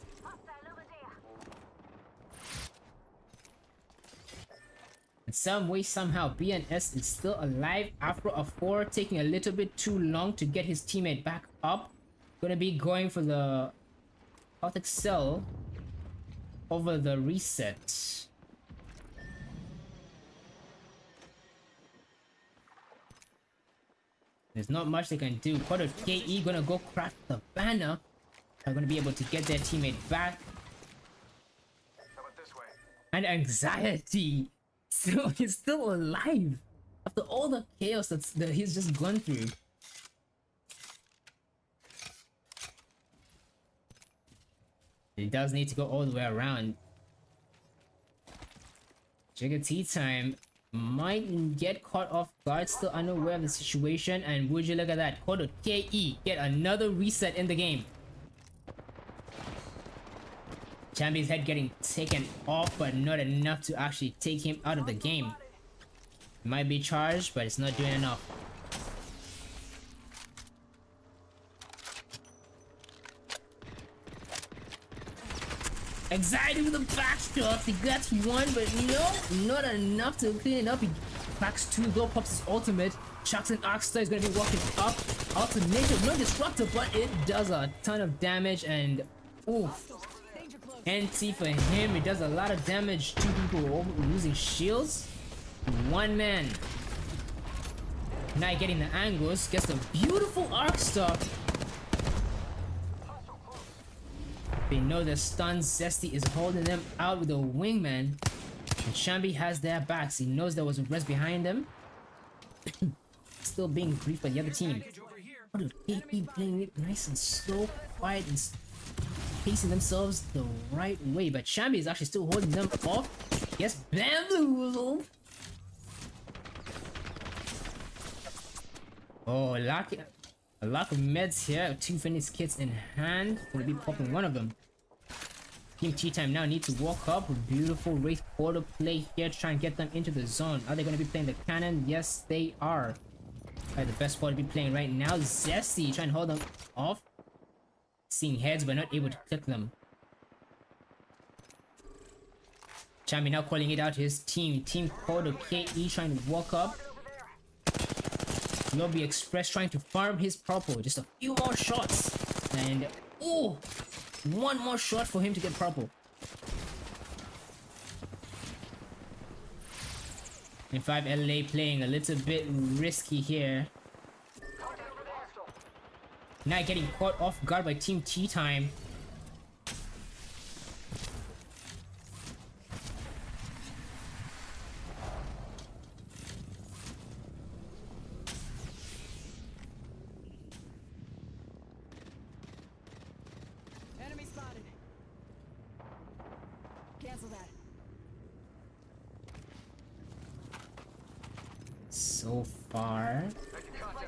In some way, somehow, BNS is still alive after a 4, taking a little bit too long to get his teammate back up. Gonna be going for the Gothic Cell over the reset. There's not much they can do. Quarter KE gonna go craft the banner. They're gonna be able to get their teammate back. How about this way? And anxiety. So he's still alive after all the chaos that he's just gone through. He does need to go all the way around. Jigga Tea Time might get caught off guard, still unaware of the situation. And would you look at that? Kodo KE get another reset in the game. Champion's head getting taken off, but not enough to actually take him out of the game. It might be charged, but it's not doing enough. Anxiety with the backshot. He gets one, but no, not enough to clean it up. He cracks 2, though, pops his ultimate. Sharks and Arcstar is gonna be walking up. Alternation, no disruptor, but it does a ton of damage. And oof. NT for him, it does a lot of damage. 2 people losing shields. 1 man. Now getting the angles, gets a beautiful arc stop. They know the stun Zesty is holding them out with a wingman. And Shambi has their backs. He knows there was a rest behind them. Still being briefed by the other team. What are they playing it nice and slow, quiet, and pacing themselves the right way, but Shambi is actually still holding them off. Yes, bamboozled. Oh, a lack of meds here. 2 fitness kits in hand. Gonna be popping one of them. Team Tea Time now need to walk up with beautiful Wraith Portal play here to try and get them into the zone. Are they gonna be playing the cannon? Yes, they are. Alright, the best spot to be playing right now. Zesty trying to hold them off. Seeing heads but not able to click them. Chambi now calling it out to his team. Team Kodo KE trying to walk up. Lobby Express trying to farm his purple. Just a few more shots. And oh, 1 more shot for him to get purple. And 5 LA playing a little bit risky here. Now getting caught off guard by Team Tea Time. Enemy spotted. Cancel that. So far,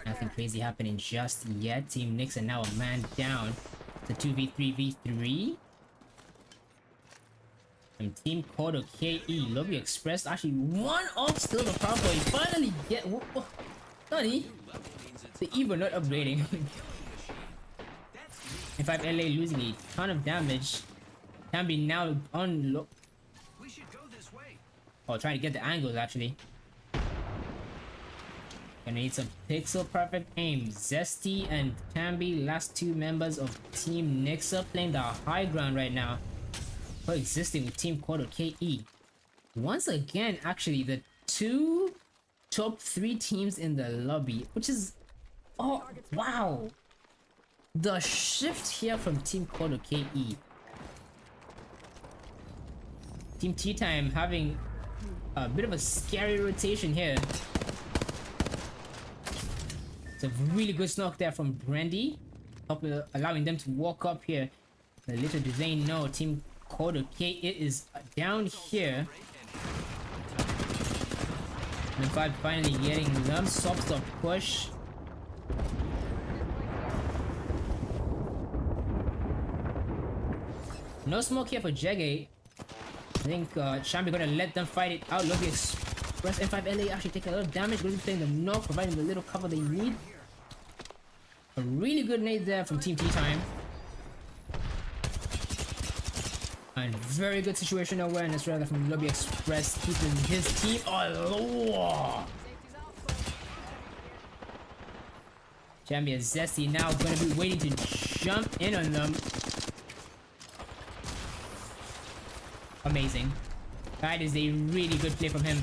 nothing crazy happening just yet. Team Nix are now a man down. It's a 2v3v3. And Team Kodo KE, Lobby Express actually 1 off still the power play. Finally get Nani? The Evo not upgrading. In fact, LA losing a ton of damage. Can be now on low. We should go this way. Oh, trying to get the angles actually. Gonna need some pixel perfect aim. Zesty and Camby, last two members of Team Nixa, playing the high ground right now, coexisting with Team Quad or KE. Once again, actually, the two top 3 teams in the lobby, which is, oh wow, the shift here from Team Quad or KE. Team Tea Time having a bit of a scary rotation here. It's a really good snock there from Brandy, allowing them to walk up here. But little do they know, Team Quad K, it is down here. And in fact, finally getting them stops the push. No smoke here for Jegge. I think Shambi gonna let them fight it out. Lobby Express M5LA actually taking a lot of damage. Really playing the knock, providing the little cover they need. A really good nade there from Team Tea Time. And very good situational awareness rather from Lobby Express, keeping his team alive. Champion Zesty now gonna be waiting to jump in on them. Amazing. That is a really good play from him.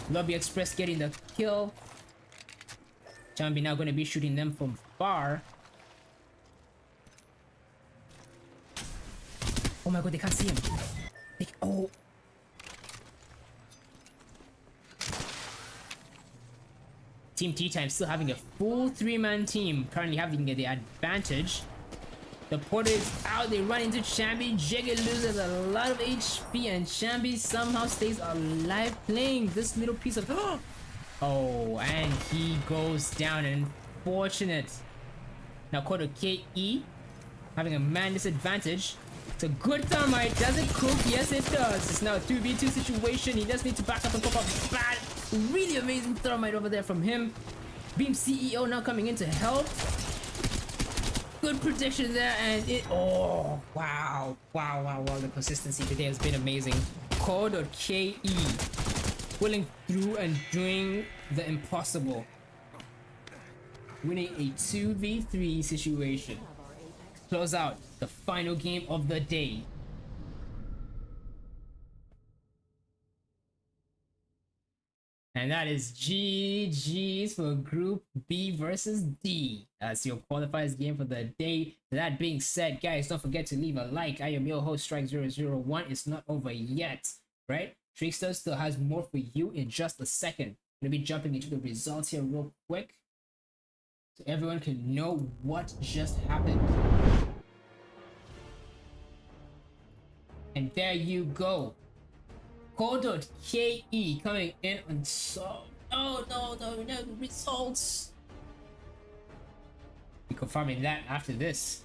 Lobby Express getting the kill. Chambi now going to be shooting them from far. Oh my god, they can't see him. Oh. Team Tea Time still having a full 3-man team. Currently having the advantage. The porter is out, they run into Chambi. Jigga loses a lot of HP and Chambi somehow stays alive playing this little piece of... Oh, and he goes down. Unfortunate. Now quarter KE having a man disadvantage. It's a good thermite. Does it cook? Yes, it does. It's now a 2v2 situation. He does need to back up and pop up bad. Really amazing thermite over there from him. Beam CEO now coming in to help. Good protection there, and it... Oh, wow. Wow. The consistency today has been amazing. Core.ke pulling through and doing the impossible. Winning a 2v3 situation. Close out the final game of the day. And that is GG's for Group B versus D. That's your qualifiers game for the day. That being said, guys, don't forget to leave a like. I am your host, Strike001. It's not over yet, right? Trickster still has more for you in just a second. I'm going to be jumping into the results here real quick, so everyone can know what just happened. And there you go. Core.ke coming in on no results. Be confirming that after this.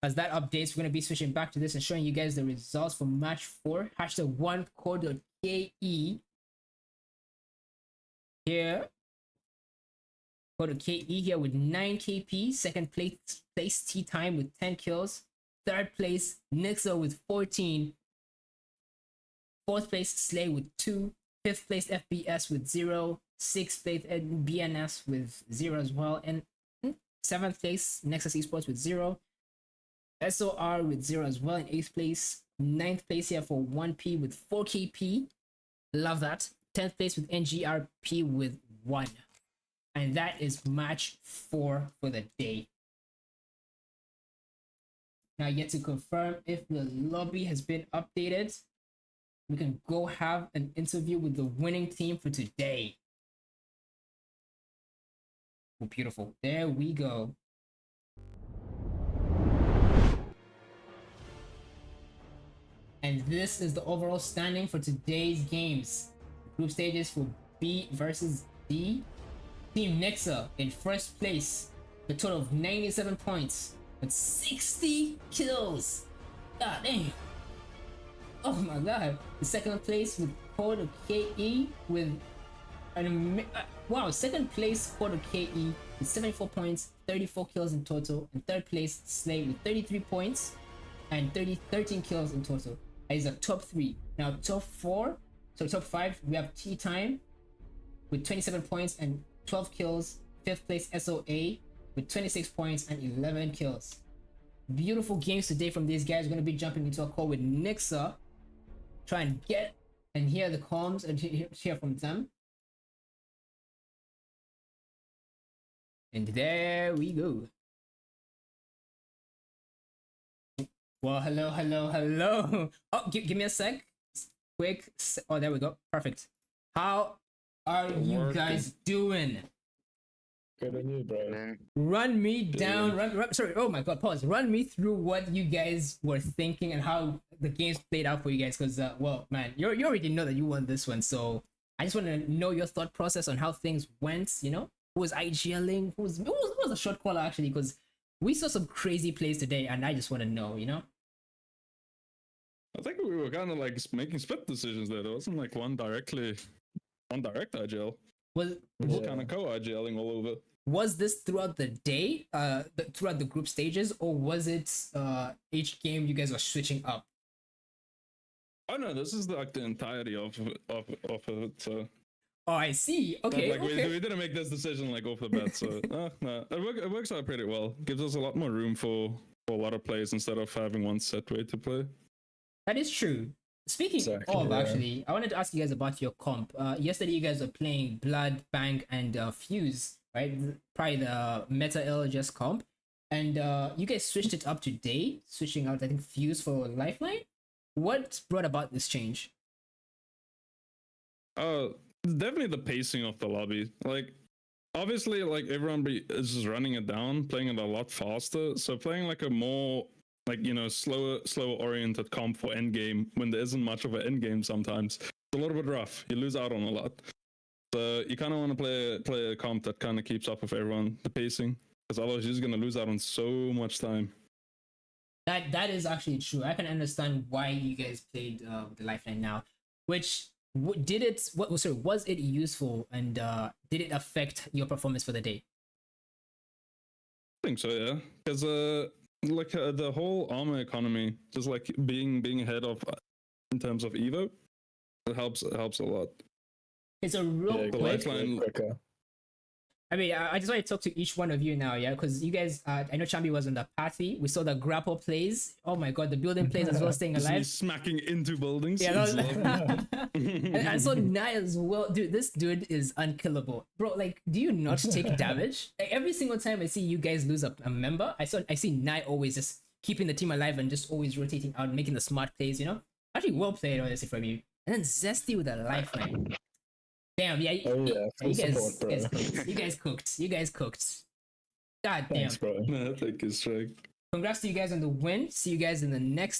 As that updates, we're going to be switching back to this and showing you guys the results for match 4. #1 Core.ke. Here. Core.ke here with 9 KP. Second place Tea Time with 10 kills. Third place, Nixa with 14. Fourth place, Slay with 2. Fifth place, FBS with 0. Sixth place, BNS with 0 as well. And seventh place, Nexus Esports with 0. SOR with 0 as well in 8th place. 9th place here for 1P with 4 KP. Love that. 10th place with NGRP with 1. And that is match 4 for the day. Now yet to confirm if the lobby has been updated. We can go have an interview with the winning team for today. Oh, beautiful. There we go. And this is the overall standing for today's games. Group stages for B versus D. Team Nixa in first place, a total of 97 points. With 60 kills. God dang. Oh my god. The second place with Core.ke with wow, second place Porto KE with 74 points, 34 kills in total, and third place Slay with 33 points and 13 kills in total. That is a top 3. Now top 4, so top 5, we have Tea Time with 27 points and 12 kills. Fifth place SOA with 26 points and 11 kills. Beautiful games today from these guys. We're going to be jumping into a call with Nixa. Try and get and hear the comms and hear from them. And there we go. Well, hello. Oh, give me a sec. Quick. Oh, there we go. Perfect. How are you guys doing? Good on you, bro. Run me down. Sorry. Oh my God. Pause. Run me through what you guys were thinking and how the games played out for you guys. Because, well, man, you already know that you won this one. So I just want to know your thought process on how things went. You know, who was IGLing? Who was a shot caller actually? Because we saw some crazy plays today, and I just want to know. You know. I think we were kind of like making split decisions there. There wasn't like one direct IGL. It was kind of co-IGLing all over. Was this throughout the day, throughout the group stages, or was it each game you guys were switching up? Oh no, this is like the entirety of it. So. Oh, I see. Okay. Like, okay. We didn't make this decision like off the bat, so no, it works out pretty well. Gives us a lot more room for a lot of plays instead of having one set way to play. That is true. Speaking of, actually, I wanted to ask you guys about your comp. Yesterday, you guys were playing Blood, Bang, and Fuse, right? Probably the Meta LGS comp. And you guys switched it up today, switching out, I think, Fuse for Lifeline. What brought about this change? Definitely the pacing of the lobby. Like, obviously, like everyone is just running it down, playing it a lot faster. So playing like a more slower oriented comp for endgame when there isn't much of an endgame sometimes. It's a little bit rough. You lose out on a lot. So you kind of want to play a comp that kind of keeps up with everyone, the pacing, because otherwise you're just going to lose out on so much time. That is actually true. I can understand why you guys played the Lifeline now. Which was it useful, and did it affect your performance for the day? I think so, yeah. Because the whole armor economy, just like being ahead of in terms of Evo, it helps a lot. It's a real quick. Lifeline. I mean, I just want to talk to each one of you now, yeah, because you guys, I know Chambi was on the party. We saw the grapple plays. Oh my God, the building plays as well, staying alive. Smacking into buildings. Yeah, and I saw Nai as well. Dude, this dude is unkillable, bro. Like, do you not take damage? Like, every single time I see you guys lose a member, I see Nai always just keeping the team alive and just always rotating out, making the smart plays. You know, actually well played, honestly, from you. And then Zesty with a lifeline. Damn, yeah. You guys cooked. God damn. Thanks, bro. Thank you, Strike. Congrats to you guys on the win. See you guys in the next